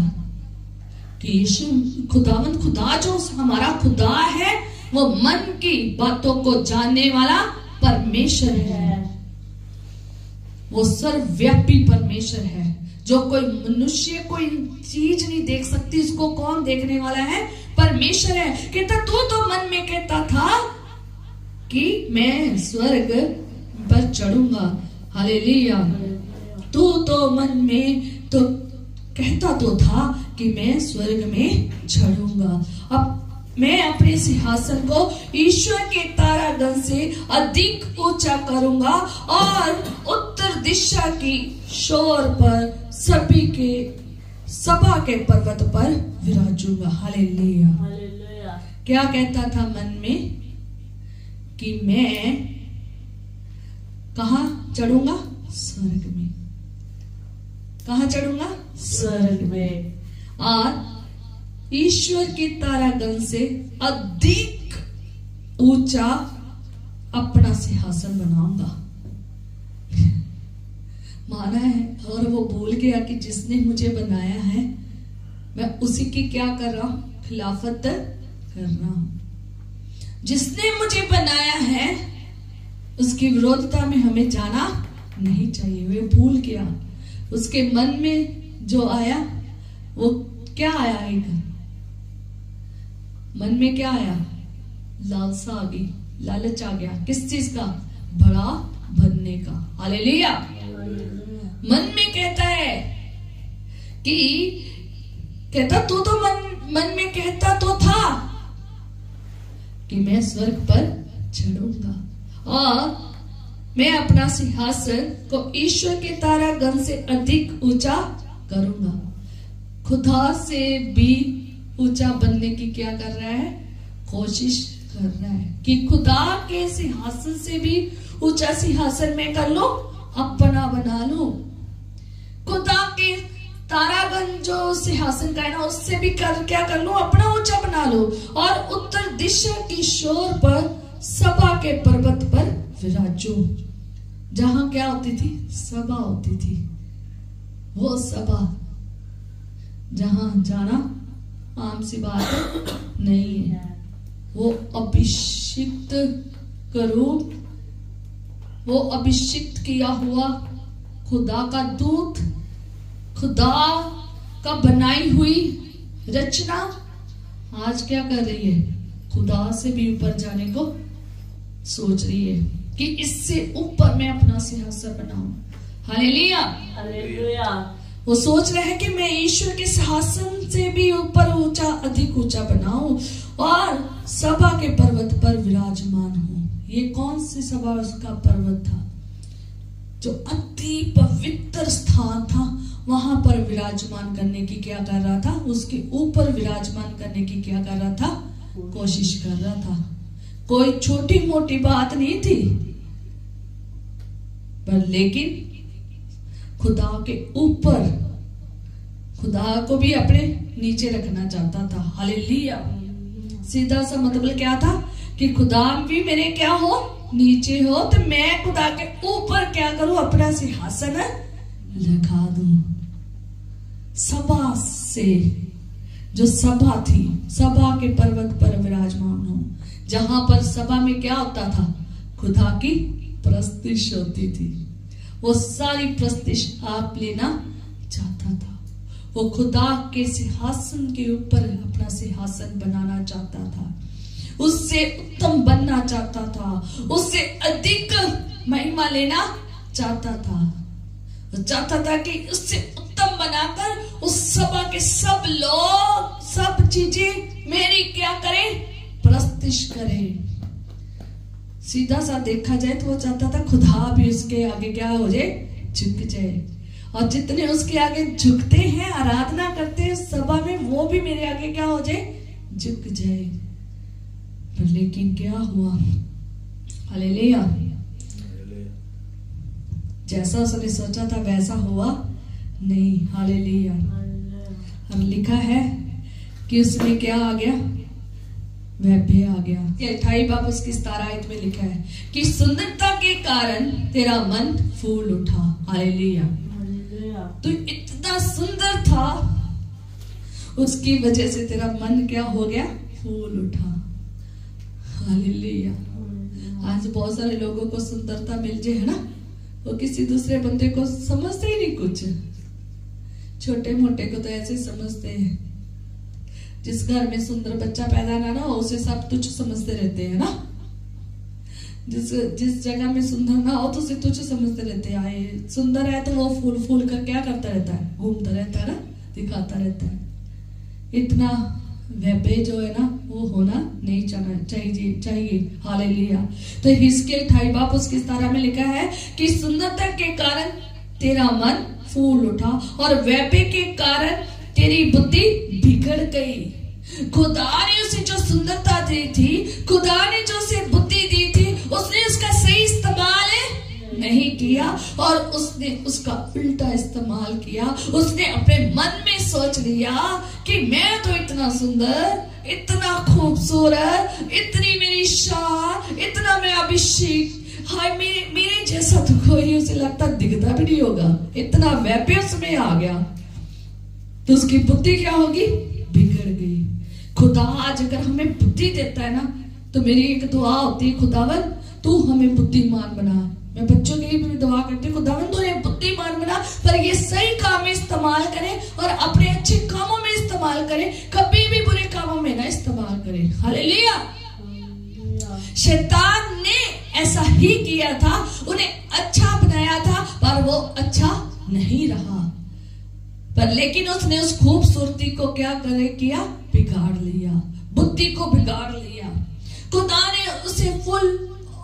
कि यीशु खुदा जो हमारा खुदा है वो मन की बातों को जानने वाला परमेश्वर है। वो सर्वव्यापी परमेश्वर है। जो कोई मनुष्य कोई चीज नहीं देख सकती, उसको कौन देखने वाला है? परमेश्वर है। कहता तू तो मन में कहता था कि मैं स्वर्ग पर चढ़ूंगा। हालेलुया। तू तो मन में तो कहता तो था कि मैं स्वर्ग में चढ़ूंगा। अब मैं अपने सिंहासन को ईश्वर के तारागण से अधिक ऊंचा करूंगा और उत्तर दिशा की शोर पर सभा के पर्वत पर विराजूंगा। हालेलुया। हालेलुया। क्या कहता था मन में कि मैं कहां चढ़ूंगा? स्वर्ग में। कहां चढ़ूंगा? स्वर्ग में। और ईश्वर के तारागण से अधिक ऊंचा अपना सिंहासन बनाऊंगा। माना है और वो भूल गया कि जिसने मुझे बनाया है मैं उसी की क्या कर रहा हूं? खिलाफत कर रहा हूं। जिसने मुझे बनाया है उसकी विरोधता में हमें जाना नहीं चाहिए। वे भूल गया। उसके मन में जो आया वो क्या आया? एक मन में क्या आया? लालसा आ गई, लालच आ गया। किस चीज का? बड़ा बनने का। हालेलुया। मन में कहता है कि कहता तो मन में कहता तो था कि मैं स्वर्ग पर चढ़ूंगा और मैं अपना सिंहासन को ईश्वर के तारागण से अधिक ऊंचा करूंगा। खुदा से भी ऊंचा बनने की क्या कर रहा है? कोशिश कर रहा है कि खुदा के सिंहासन से भी ऊंचा सिंहासन में कर लो, अपना बना लो। खुदा के तारागण जो सिंहासन का है ना, उससे भी क्या कर लो? अपना ऊंचा बना लो। और उत्तर दिशा की शोर पर सभा के पर्वत पर विराजो। जहां क्या होती थी? सभा होती थी। वो सभा जहां जाना आम सी बात नहीं है। वो अभिषिक्त करो, वो अभिषिक्त किया हुआ खुदा का दूत, खुदा का बनाई हुई रचना आज क्या कर रही है? खुदा से भी ऊपर जाने को सोच रही है कि इससे ऊपर मैं अपना सिंहासन बनाऊं। हालेलुया। हालेलुया। वो सोच रहे हैं कि मैं ईश्वर के सिंहासन से भी ऊपर ऊंचा, अधिक ऊंचा बनाऊं और सभा के पर्वत पर विराजमान हूं। ये कौन सी सभा? उसका पर्वत था जो अति पवित्र स्थान था। वहां पर विराजमान करने की क्या कर रहा था? उसके ऊपर विराजमान करने की क्या कर रहा था? कोशिश कर रहा था। कोई छोटी मोटी बात नहीं थी, पर लेकिन खुदा के ऊपर, खुदा को भी अपने नीचे रखना चाहता था। हालेलुया। सीधा सा मतलब क्या था कि खुदा भी मेरे क्या हो? नीचे हो, तो मैं खुदा के ऊपर क्या करूं? अपना सिंहासन लगा दूं। सभा से, जो सभा थी, सभा के पर्वत पर विराजमान हूं। जहां पर सभा में क्या होता था? खुदा की प्रस्तिश होती थी। वो सारी प्रस्तिश आप लेना चाहता था। वो खुदा के सिंहासन के ऊपर अपना सिंहासन बनाना चाहता था। उससे उत्तम बनना चाहता था। उससे अधिक महिमा लेना चाहता था। चाहता था कि उससे उत्तम बनाकर उस सभा के सब लोग, सब चीजें मेरी क्या करें? प्रस्तिश करें। सीधा सा देखा जाए तो वो चाहता था खुदा भी उसके आगे क्या हो जाए? झुक जाए। और जितने उसके आगे झुकते हैं, आराधना करते हैं सभा में, वो भी मेरे आगे क्या हो जाए? झुक जाए। पर लेकिन क्या हुआ? हालेलुया। जैसा उसने सोचा था वैसा हुआ नहीं। हालेलुया। अब लिखा है कि उसमें क्या आ गया? वैभव आ गया। 28 बाब उसकी 17 आयत में लिखा है कि सुंदरता के कारण तेरा मन फूल उठा। हालेलुया। तू इतना सुंदर था, उसकी वजह से तेरा मन क्या हो गया? फूल उठा। हालेलुया। आज बहुत सारे लोगों को सुंदरता मिल जाए, है ना, वो किसी दूसरे बंदे को समझते ही नहीं। कुछ छोटे मोटे को तो ऐसे समझते हैं। जिस घर में सुंदर बच्चा पैदा ना हो उसे सब तुच्छ समझते रहते हैं ना। जिस जगह में सुंदर ना हो तो उसे तुच्छ समझते रहते आए, सुंदर है तो वो फूल फूल कर क्या करता रहता है, घूमता रहता है ना, दिखाता रहता है। इतना वैभव जो है ना वो होना नहीं चाहिए। हालेलुया। तो हिजकिय्याह 28 बाब उसकी 17 में लिखा है कि सुंदरता के कारण तेरा मन फूल उठा और वैभव के कारण तेरी बुद्धि बिगड़ गई। खुदा ने उसे जो सुंदरता दी थी, खुदा ने जो उसे बुद्धि दी थी, उसने उसका सही इस्तेमाल नहीं किया और उसने उसका उल्टा इस्तेमाल किया। उसने अपने मन में सोच लिया कि मैं तो इतना सुंदर, इतना खूबसूरत, इतनी मेरी शान, इतना मैं अभिषेक, हाय मेरे जैसा तो कोई उसे लगता दिखता भी नहीं होगा। इतना वैभव उसमें आ गया तो उसकी बुद्धि क्या होगी, बिगड़ गई। खुदा आज अगर हमें बुद्धि देता है ना तो मेरी एक दुआ होती है, खुदावन तू हमें बुद्धिमान बना। मैं बच्चों के लिए भी दुआ करती हूँ, खुदावन तू हमें बुद्धिमान बना, पर ये सही काम में इस्तेमाल करें और अपने अच्छे कामों में इस्तेमाल करें, कभी भी बुरे कामों में ना इस्तेमाल करें। हालेलुया। शैतान ने ऐसा ही किया था, उन्हें अच्छा बनाया था पर वो अच्छा नहीं रहा। पर लेकिन उसने उस खूबसूरती को क्या किया, बिगाड़ लिया, बुद्धि को बिगाड़ लिया। खुदा ने उसे फुल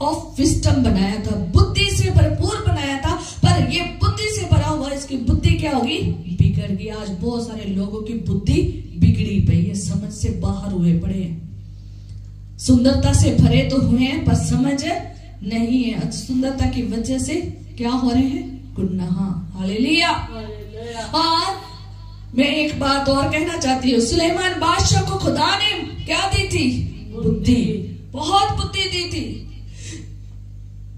ऑफ विस्डम बनाया था, बुद्धि से भरपूर बनाया था, पर ये बुद्धि से भरा हुआ इसकी बुद्धि क्या होगी, बिगड़ गई। आज बहुत सारे लोगों की बुद्धि बिगड़ी पई है, समझ से बाहर हुए पड़े हैं। सुंदरता से भरे तो हुए हैं पर समझ नहीं है। सुंदरता की वजह से क्या हो रहे हैं, गुनाह। हालेलुया। और मैं एक बात और कहना चाहती हूँ, सुलेमान बादशाह को खुदा ने क्या दी थी, बुद्धि, बहुत बुद्धि दी थी,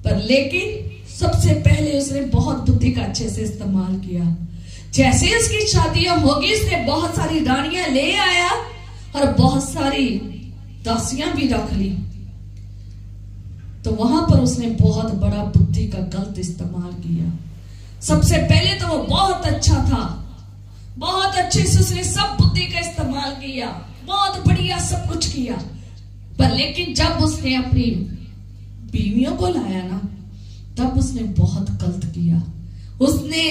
पर लेकिन सबसे पहले उसने बहुत बुद्धि का अच्छे से इस्तेमाल किया। जैसे उसकी शादियां होगी उसने बहुत सारी रानियां ले आया और बहुत सारी दासियां भी रख ली, तो वहां पर उसने बहुत बड़ा बुद्धि का गलत इस्तेमाल किया। सबसे पहले तो वो बहुत अच्छा था, बहुत अच्छे से उसने सब बुद्धि का इस्तेमाल किया, बहुत बढ़िया सब कुछ किया, पर लेकिन जब उसने अपनी बीवियों को लाया ना तब उसने बहुत गलत किया। उसने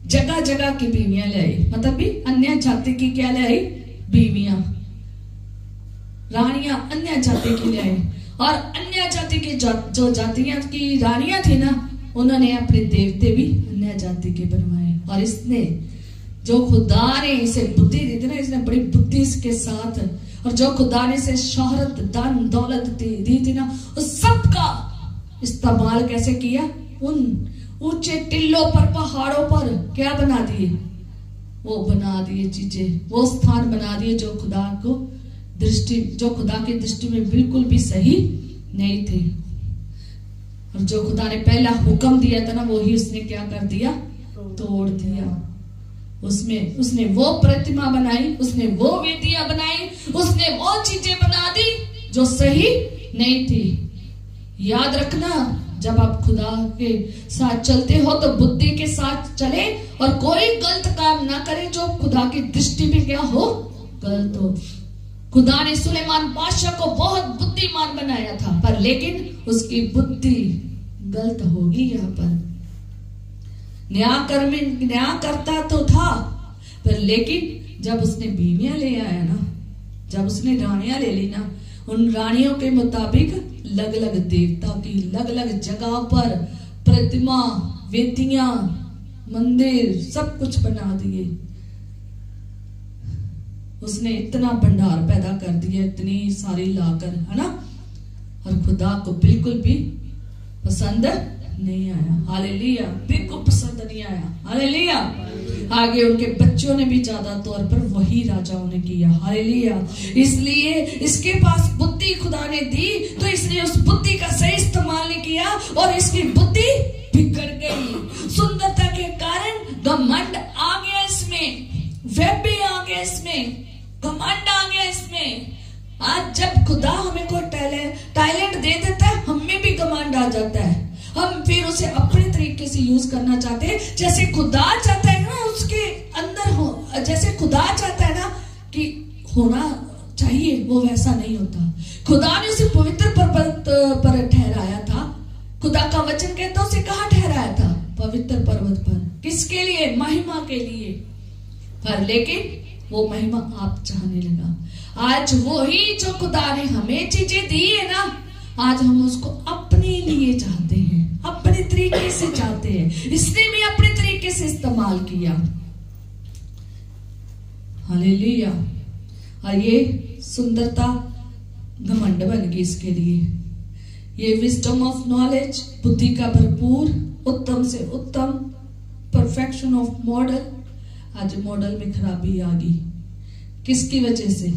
जगह जगह की बीवियां लाई, मतलब भी अन्य जाति की क्या लाई, बीवियां, रानियां अन्य जाति की लाई, और अन्य जाति की जो जातियां की रानियां थी ना उन्होंने अपने देवते भी अन्य जाति के बनवाए। और इसने जो खुदा ने इसे बुद्धि दी थी ना, इसने बड़ी बुद्धि इसके साथ, और जो खुदा ने इसे शोहरत धन दौलत दी थी ना, उस सब का इस्तेमाल कैसे किया, उन ऊंचे टिल्लों पर, पहाड़ों पर क्या बना दिए, वो बना दिए चीजें, वो स्थान बना दिए जो खुदा की दृष्टि में बिल्कुल भी सही नहीं थे। और जो खुदा ने पहला हुक्म दिया था ना वही उसने क्या कर दिया, तोड़ दिया। उसने वो प्रतिमा बनाई, उसने वो वेदियां बनाई, उसने वो चीजें बना दी जो सही नहीं थी। याद रखना, जब आप खुदा के साथ चलते हो तो बुद्धि के साथ चले और कोई गलत काम ना करे जो खुदा की दृष्टि में क्या हो, गलत हो। खुदा ने सुलेमान बादशाह को बहुत बुद्धिमान बनाया था, पर लेकिन उसकी बुद्धि गलत होगी। यहाँ पर न्याय करता तो था, पर लेकिन जब उसने बीवियां ले आया ना, जब उसने रानियां ले ली ना, उन रानियों के मुताबिक अलग अलग देवता की अलग अलग जगह पर प्रतिमा, वेदियां, मंदिर सब कुछ बना दिए। उसने इतना भंडार पैदा कर दिया, इतनी सारी लाकर, है ना, और खुदा को बिल्कुल भी पसंद नहीं आया। हालेलुया, बिल्कुल पसंद नहीं आया। हालेलुया। आगे उनके बच्चों ने भी ज्यादा तौर पर वही राजाओं ने किया। हालेलुया। इसलिए इसके पास बुद्धि खुदा ने दी तो इसने उस बुद्धि का सही इस्तेमाल नहीं किया और इसकी बुद्धि बिगड़ गई। सुंदरता के कारण घमंड आ गया इसमें, वैभव आ गया इसमें, घमंड आ गया इसमें। आज जब खुदा हमें कोई टैलेंट दे देता है, हमें भी घमंड आ जाता है। हम फिर उसे अपने तरीके से यूज करना चाहते हैं, जैसे खुदा चाहता है ना उसके अंदर हो, जैसे खुदा चाहता है ना कि होना चाहिए, वो वैसा नहीं होता। खुदा ने उसे पवित्र पर ठहराया कहता उसे कहाँ ठहराया था? पवित्र पर्वत पर। किसके लिए? महिमा के लिए। पर लेकिन वो महिमा आप चाहने लगा। आज वही जो खुदा ने हमें चीजें दी है ना, आज हम उसको अपने लिए चाहते हैं, अपने तरीके से चाहते हैं। इसने भी अपने तरीके से इस्तेमाल किया। हालेलुया। और ये सुंदरता घमंड बन गई इसके लिए। ये विजडम ऑफ नॉलेज, बुद्धि का भरपूर, उत्तम से उत्तम, परफेक्शन ऑफ मॉडल। आज मॉडल में खराबी आ गई। किसकी वजह से?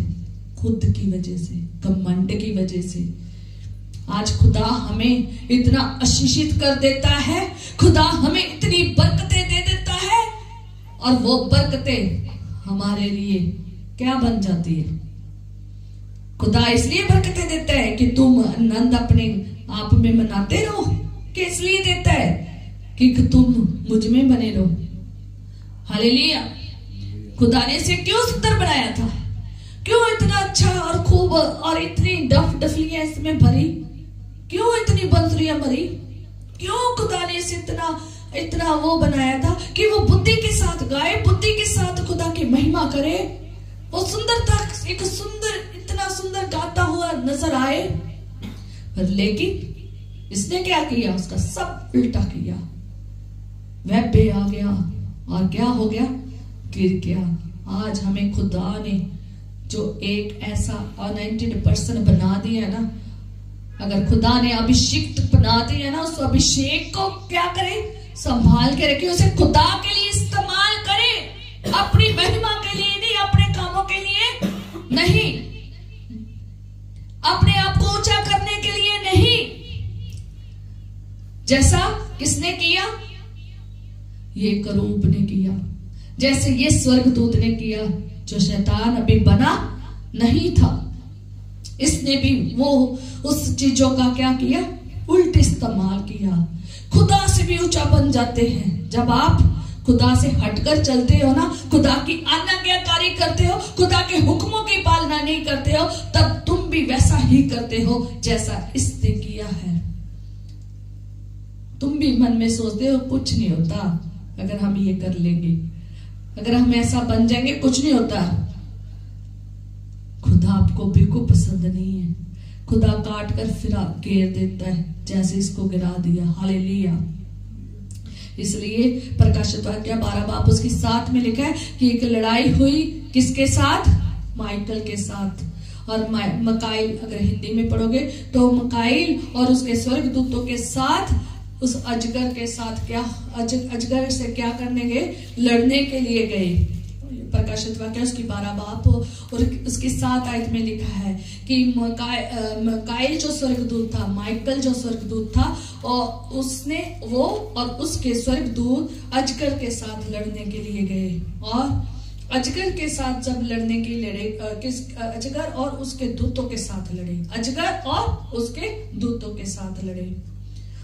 खुद की वजह से, घमंड की वजह से। आज खुदा हमें इतना आशीषित कर देता है, खुदा हमें इतनी बरकतें दे देता है, और वो बरकतें हमारे लिए क्या बन जाती है? खुदा इसलिए बरकतें देता है कि तुम आनंद अपने आप में मनाते रहो, कि इसलिए देता है कि तुम मुझ में बने रहो। हालेलुया। खुदा ने इसे क्यों सुंदर बनाया था? क्यों इतना अच्छा और खूब और इतनी डफलियां इसमें भरी? क्यों इतनी बंसुरियां भरी? क्यों खुदा ने इसे इतना वो बनाया था कि वो बुद्धि के साथ गाए, बुद्धि के साथ खुदा की महिमा करे, वो सुंदरता, एक सुंदर, इतना सुंदर गाता हुआ नजर आए। पर लेकिन इसने क्या किया? उसका सब उल्टा किया। वेब पे आ गया और क्या हो गया? गिर गया। आज हमें खुदा ने जो एक ऐसा अनॉइंटेड पर्सन बना दिया ना, अगर खुदा ने अभिषेक बना दिया ना, उस अभिषेक को क्या करे? संभाल के रखे, उसे खुदा के लिए इस्तेमाल करे, अपनी महिमा के लिए नहीं, अपने कामों के लिए नहीं, अपने आप को ऊंचा करने के लिए नहीं। जैसा किसने किया? ये करूब ने किया, जैसे ये स्वर्गदूत ने किया, जो शैतान अभी बना नहीं था। इसने भी वो उस चीजों का क्या किया? उल्ट इस्तेमाल किया। खुदा से भी ऊंचा बन जाते हैं। जब आप खुदा से हटकर चलते हो ना, खुदा की आज्ञाकारी करते हो, खुदा के हुक्मों की पालना नहीं करते हो, तब तुम भी वैसा ही करते हो जैसा इसने किया है। तुम भी मन में सोचते हो कुछ नहीं होता अगर हम ये कर लेंगे, अगर हम ऐसा बन जाएंगे कुछ नहीं होता। खुदा आपको बिल्कुल पसंद नहीं है। खुदा काट कर फिर घेर देता है, जैसे इसको गिरा दिया। हालेलुया। इसलिए प्रकाशित वाक्य 12 बाब उसकी 7 में लिखा है कि एक लड़ाई हुई किसके साथ? माइकल के साथ। और मकाइल, अगर हिंदी में पढ़ोगे तो मकाइल और उसके स्वर्गदूतों के साथ, उस अजगर के साथ क्या, अजगर से क्या करने गए? लड़ने के लिए गए। प्रकाशित वाक्य उसकी 12 बाब और उसकी 7 आयत में लिखा है कि मकाइल जो स्वर्गदूत था, माइकल जो स्वर्गदूत था, और उसने वो और उसके स्वर्गदूत अजगर के साथ लड़ने के लिए गए। और अजगर के साथ जब लड़ने के लिए लड़े, अजगर और उसके दूतों के साथ लड़े, अजगर और उसके दूतों के साथ लड़े।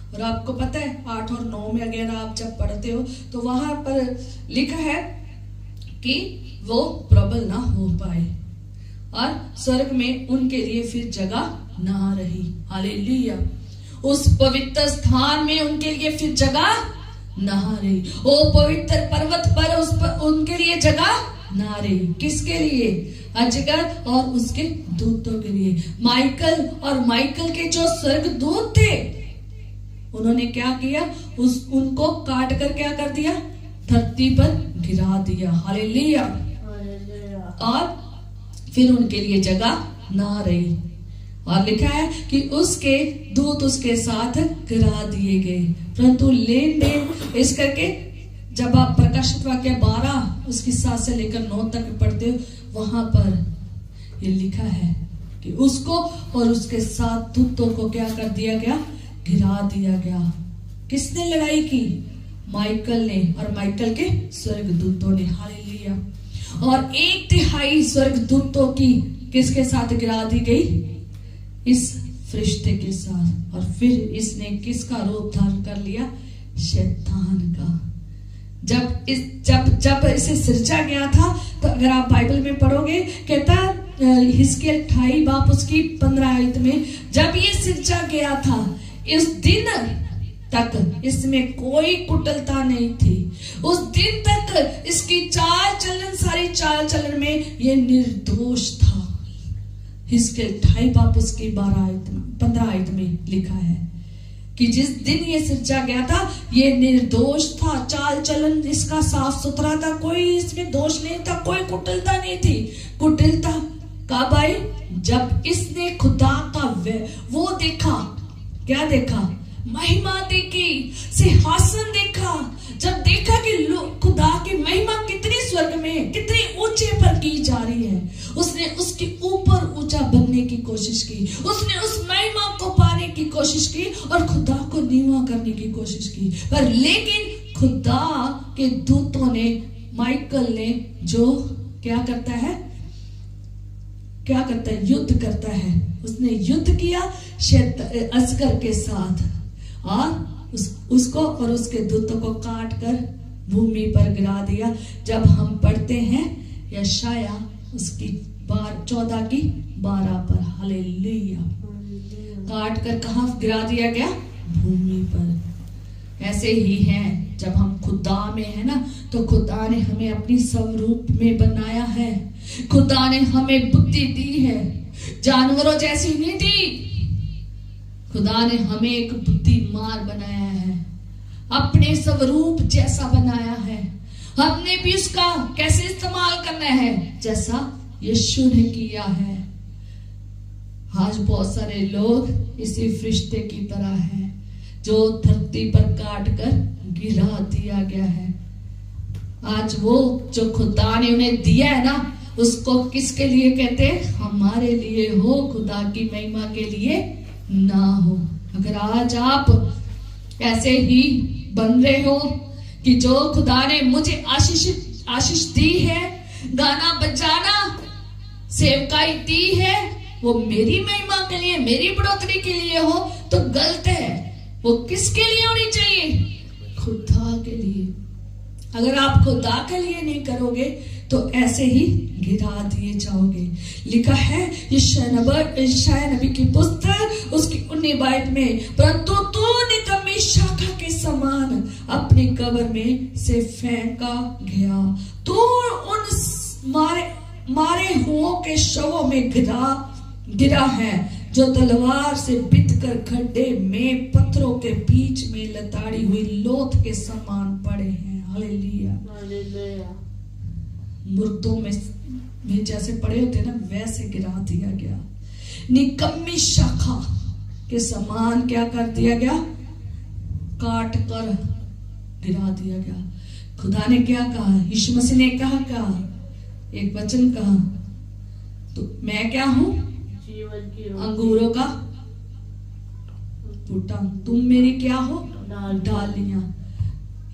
और आपको पता है 8 और 9 में अगर आप जब पढ़ते हो तो वहां पर लिखा है कि वो प्रबल ना हो पाए और स्वर्ग में उनके लिए फिर जगह ना रही। हालेलुया। उस पवित्र स्थान में उनके लिए फिर जगह ना रही। वो पवित्र पर्वत पर उनके लिए जगह ना रही। किसके लिए? अजगर और उसके दूतों के लिए। माइकल और माइकल के जो स्वर्गदूत थे, उन्होंने क्या किया? उनको काट कर क्या कर दिया? धरती पर गिरा दिया। हालेलुया। और फिर उनके लिए जगह ना रही। और लिखा है कि उसके दूत उसके साथ गिरा दिए गए। परंतु लेन देन इस करके जब आप प्रकाशित वाक्य 12 उसकी 7 से लेकर 9 तक पढ़ते हो, वहां पर ये लिखा है कि उसको और उसके साथ दूतों को क्या कर दिया गया? गिरा दिया गया। किसने लड़ाई की? माइकल ने और माइकल के स्वर्गदूतों ने। हालेलुया। और 1/3 स्वर्गदूतों की किसके साथ गिरा दी गई? इस फरिश्ते के साथ। और फिर इसने किसका रूप धारण कर लिया? शैतान का। जब इसे सिरजा गया था, तो अगर आप बाइबल में पढ़ोगे, कहता हिजकिय्याह 28 बाब उसकी 15 आयत में, जब ये सिरजा गया था, इस दिन तक इसमें कोई कुटिलता नहीं थी। उस दिन तक इसकी चाल चलन, सारी चाल चलन में ये निर्दोष था। इसके 2 बाप उसकी 15 आयत में लिखा है कि जिस दिन ये सृजा गया था ये निर्दोष था, चाल चलन इसका साफ सुथरा था, कोई इसमें दोष नहीं था, कोई कुटिलता नहीं थी। कुटिलता कब आई? जब इसने खुदा का वो देखा। क्या देखा? महिमा देखी, सिंहासन देखा। जब देखा कि खुदा की महिमा कितनी स्वर्ग में, कितनी ऊंचे पर की जा रही है, उसने उसके ऊपर ऊंचा बनने की कोशिश की, उसने उस महिमा को पाने की कोशिश की और खुदा को नीवा करने की कोशिश की। पर लेकिन खुदा के दूतों ने, माइकल ने, जो क्या करता है, युद्ध करता है। उसने युद्ध किया असगर के साथ और उसको और उसके दूतों को काट कर भूमि पर गिरा दिया। जब हम पढ़ते हैं यशाया उसकी 14:12 पर, हालेलुया, काट कर कहां गिरा दिया गया? भूमि पर। ऐसे ही है, जब हम खुदा में है ना, तो खुदा ने हमें अपनी स्वरूप में बनाया है। खुदा ने हमें बुद्धि दी है, जानवरों जैसी नहीं दी। खुदा ने हमें एक बुद्धिमान बनाया है, अपने स्वरूप जैसा बनाया है। हमने भी उसका कैसे इस्तेमाल करना है? जैसा यीशु ने किया है। आज बहुत सारे लोग इसी फरिश्ते की तरह हैं जो धरती पर काट कर गिरा दिया गया है। आज वो जो खुदा ने उन्हें दिया है ना, उसको किसके लिए कहते हैं? हमारे लिए हो, खुदा की महिमा के लिए ना हो। अगर आज आप ऐसे ही बन रहे हो कि जो खुदा ने मुझे आशीष दी है, गाना बजाना, सेवकाई दी है, वो मेरी महिमा के लिए, मेरी बढ़ोतरी के लिए हो, तो गलत है। वो किसके लिए होनी चाहिए? खुदा के लिए। अगर आप खुदा के लिए नहीं करोगे तो ऐसे ही गिरा दिए जाओगे। लिखा है यशायाह नबी की पुस्तक उसकी 19 में, परंतु तू निकम्मी शाखा के समान अपनी कब्र में से फेंका गया, तू उन मारे हुओं के शवों में गिरा है जो तलवार से बिधकर खड्डे में पत्थरों के बीच में लताड़ी हुई लोथ के समान पड़े हैं। हालेलुया। मुर्दों में जैसे पड़े होते ना, वैसे गिरा दिया गया। निकम्मी शाखा के समान क्या कर दिया गया? काट कर गिरा दिया गया। खुदा ने क्या कहा? यीशु मसीह ने कहा एक वचन कहा, तो मैं क्या हूं? अंगूरों का बूटा, तुम मेरी क्या हो? डालियां।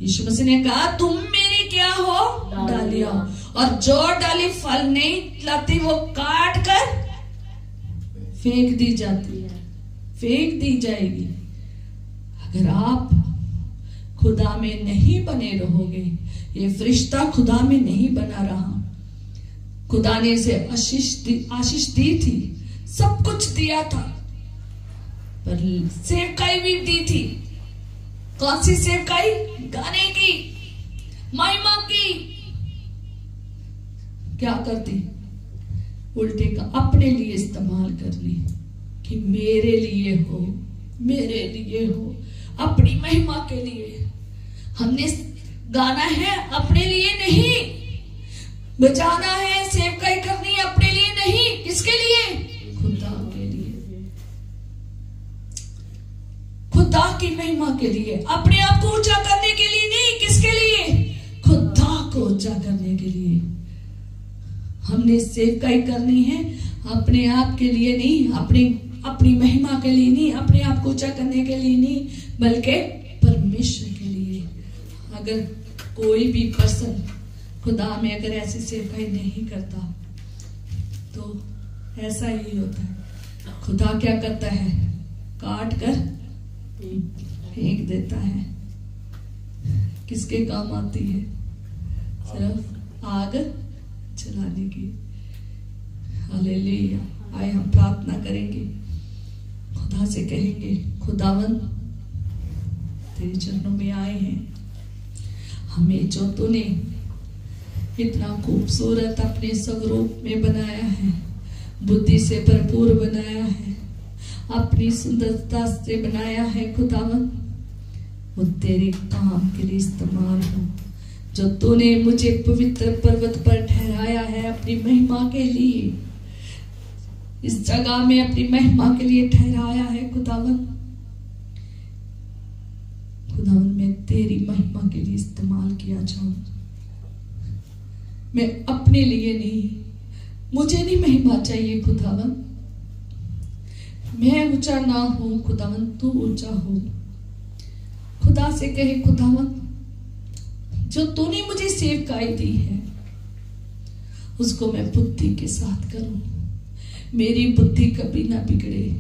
यीशु मसीह ने कहा तुम मेरी क्या हो? डालियां। और जो डाली फल नहीं लाती वो काट कर फेंक दी जाती है, फेंक दी जाएगी। अगर आप खुदा में नहीं बने रहोगे, ये फरिश्ता खुदा में नहीं बना रहा, खुदा ने इसे आशीष दी थी, सब कुछ दिया था, पर सेवकाई भी दी थी। कौन सी सेवकाई? गाने की, महिमा की। क्या करती? उल्टे का अपने लिए इस्तेमाल कर ली कि मेरे लिए हो, मेरे लिए हो, अपनी महिमा के लिए। हमने गाना है अपने लिए नहीं, बजाना है, सेवकाई करनी है अपने लिए नहीं। किसके लिए? खुदा के लिए, खुदा की महिमा के लिए, अपने आप को ऊंचा करने के लिए नहीं। किसके लिए? खुदा को ऊंचा करने के लिए। हमने सेवकाई करनी है अपने आप के लिए नहीं, अपनी महिमा के लिए नहीं, अपने आप को ऊंचा करने के लिए नहीं, बल्कि परमेश्वर के लिए। अगर कोई भी पर्सन खुदा में अगर ऐसी सेवकाई नहीं करता तो ऐसा ही होता है। खुदा क्या करता है? काट कर फेंक देता है। किसके काम आती है? सिर्फ आग जलाने की। हालेलुया। आए हम प्रार्थना करेंगे, खुदा से कहेंगे, खुदावन तेरे चरणों में आए हैं। हमें जो तूने इतना खूबसूरत अपने स्वरूप में बनाया है, बुद्धि से भरपूर बनाया है, अपनी सुंदरता से बनाया है खुदावन, वो तेरे काम के लिए इस्तेमाल हो। जो तूने मुझे पवित्र पर्वत पर ठहराया है अपनी महिमा के लिए, इस जगह में अपनी महिमा के लिए ठहराया है खुदावन, खुदावन मैं तेरी महिमा के लिए इस्तेमाल किया जाऊं। मैं अपने लिए नहीं, मुझे नहीं महिमा चाहिए खुदावन, मैं ऊंचा ना हूं खुदावन, तू ऊंचा हो। खुदा से कहे खुदावन, जो तूने मुझे सेवकाई दी है उसको मैं बुद्धि के साथ करूं। मेरी बुद्धि कभी ना बिगड़े,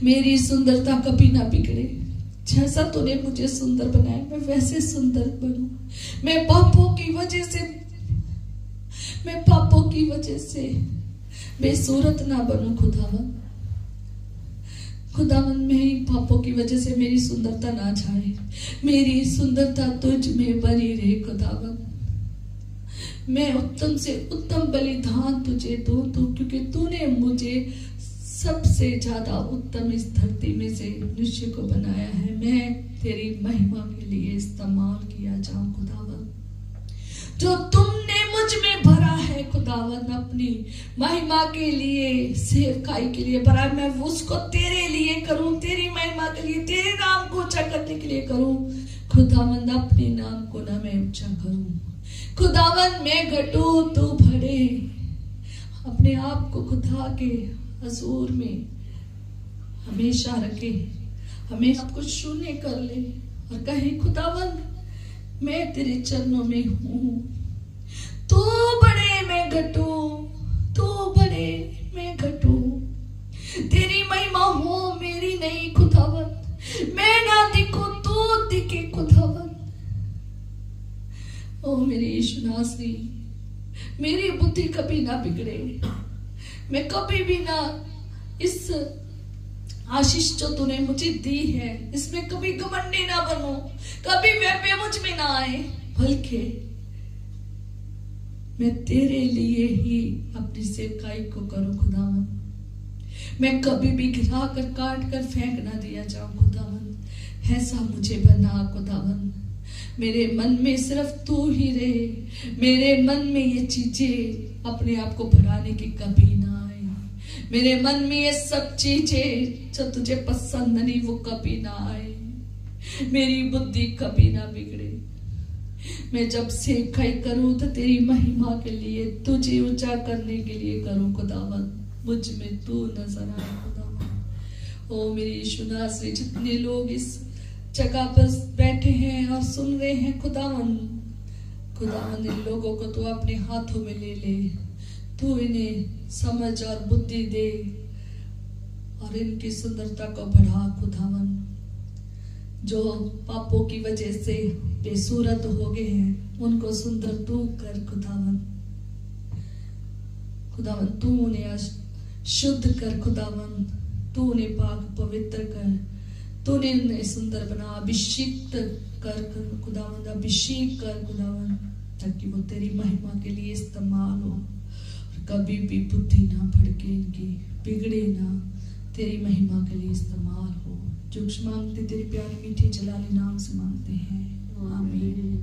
मेरी सुंदरता कभी ना बिगड़े। जैसा तूने मुझे सुंदर बनाया मैं वैसे सुंदर बनूं। मैं पापों की वजह से बेसूरत ना बनूं खुदावन। खुदावन मैं पापों की वजह से मेरी सुंदरता ना जाए, मेरी सुंदरता तुझ में बनी रहे खुदावन। मैं उत्तम से उत्तम बलिदान तुझे दूं, क्योंकि तूने मुझे सबसे ज्यादा उत्तम इस धरती में से मनुष्य को बनाया है। मैं तेरी महिमा के लिए इस्तेमाल किया जाऊं खुदावन। जो तुमने मुझ में भरा है खुदावन, अपनी महिमा के लिए, सेवकाई के लिए भरा, मैं उसको तेरे लिए करूं, तेरी महिमा के लिए, तेरे नाम को ऊंचा करने के लिए करूं खुदावन। अपने नाम को ना मैं ऊंचा करूं खुदावन, मैं घटूं तू बढ़े। अपने आप को खुदा के हजूर में हमेशा रखे, हमें सब कुछ शून्य कर ले और कहे खुदावन मैं तेरे चरणों में हूं, तू बढ़े मैं घटूं, तू बढ़े मैं घटूं, तेरी महिमा हो मेरी नहीं खुदावन, मैं ना दिखूं तू दिखे खुदावन। ओ मेरी यीशु नासरी, मेरी बुद्धि कभी ना बिगड़े, मैं कभी भी ना इस आशीष जो तूने मुझे दी है इसमें कभी घमंडी ना बनूं, कभी वह मुझ में ना आए, बल्कि मैं तेरे लिए ही अपनी सेवकाई को करूं खुदावन। मैं कभी भी गिरा कर काट कर फेंक ना दिया जाऊं खुदावन, ऐसा मुझे बना खुदावन। मेरे मन में सिर्फ तू ही रहे, मेरे मन में ये चीजें अपने आप को बढ़ाने की कभी ना आए, मेरे मन में ये सब चीजें जो तुझे पसंद नहीं वो कभी ना आए, मेरी बुद्धि कभी ना बिगड़े। मैं जब सेवकाई करूं तो तेरी महिमा के लिए, तुझे ऊंचा करने के लिए करूं खुदावन। मुझ में तू नजर आए खुदावन। ओ मेरी यीशु नासरी, जितने लोग इस जगह पर बैठे हैं और सुन रहे हैं खुदावन, खुदावन इन लोगों को तू अपने हाथों में ले ले, तू इन्हें समझ और बुद्धि दे और इनकी सुंदरता को बढ़ा खुदावन। जो पापों की वजह से बेसूरत हो गए हैं उनको सुंदर तू कर खुदावन। खुदावन तू उन्हें शुद्ध कर खुदावन, तू उन्हें पाक पवित्र कर, तूने उन्हें सुंदर बना, अभिषेक कर खुदावन, अभिषेक कर खुदावन, ताकि वो तेरी महिमा के लिए इस्तेमाल हो। कभी भी बुद्धि ना भड़के, इनकी बिगड़े ना, तेरी महिमा के लिए इस्तेमाल हो। जो मांगते तेरी प्यारी मीठी जलाली नाम से मांगते हैं, आमीन।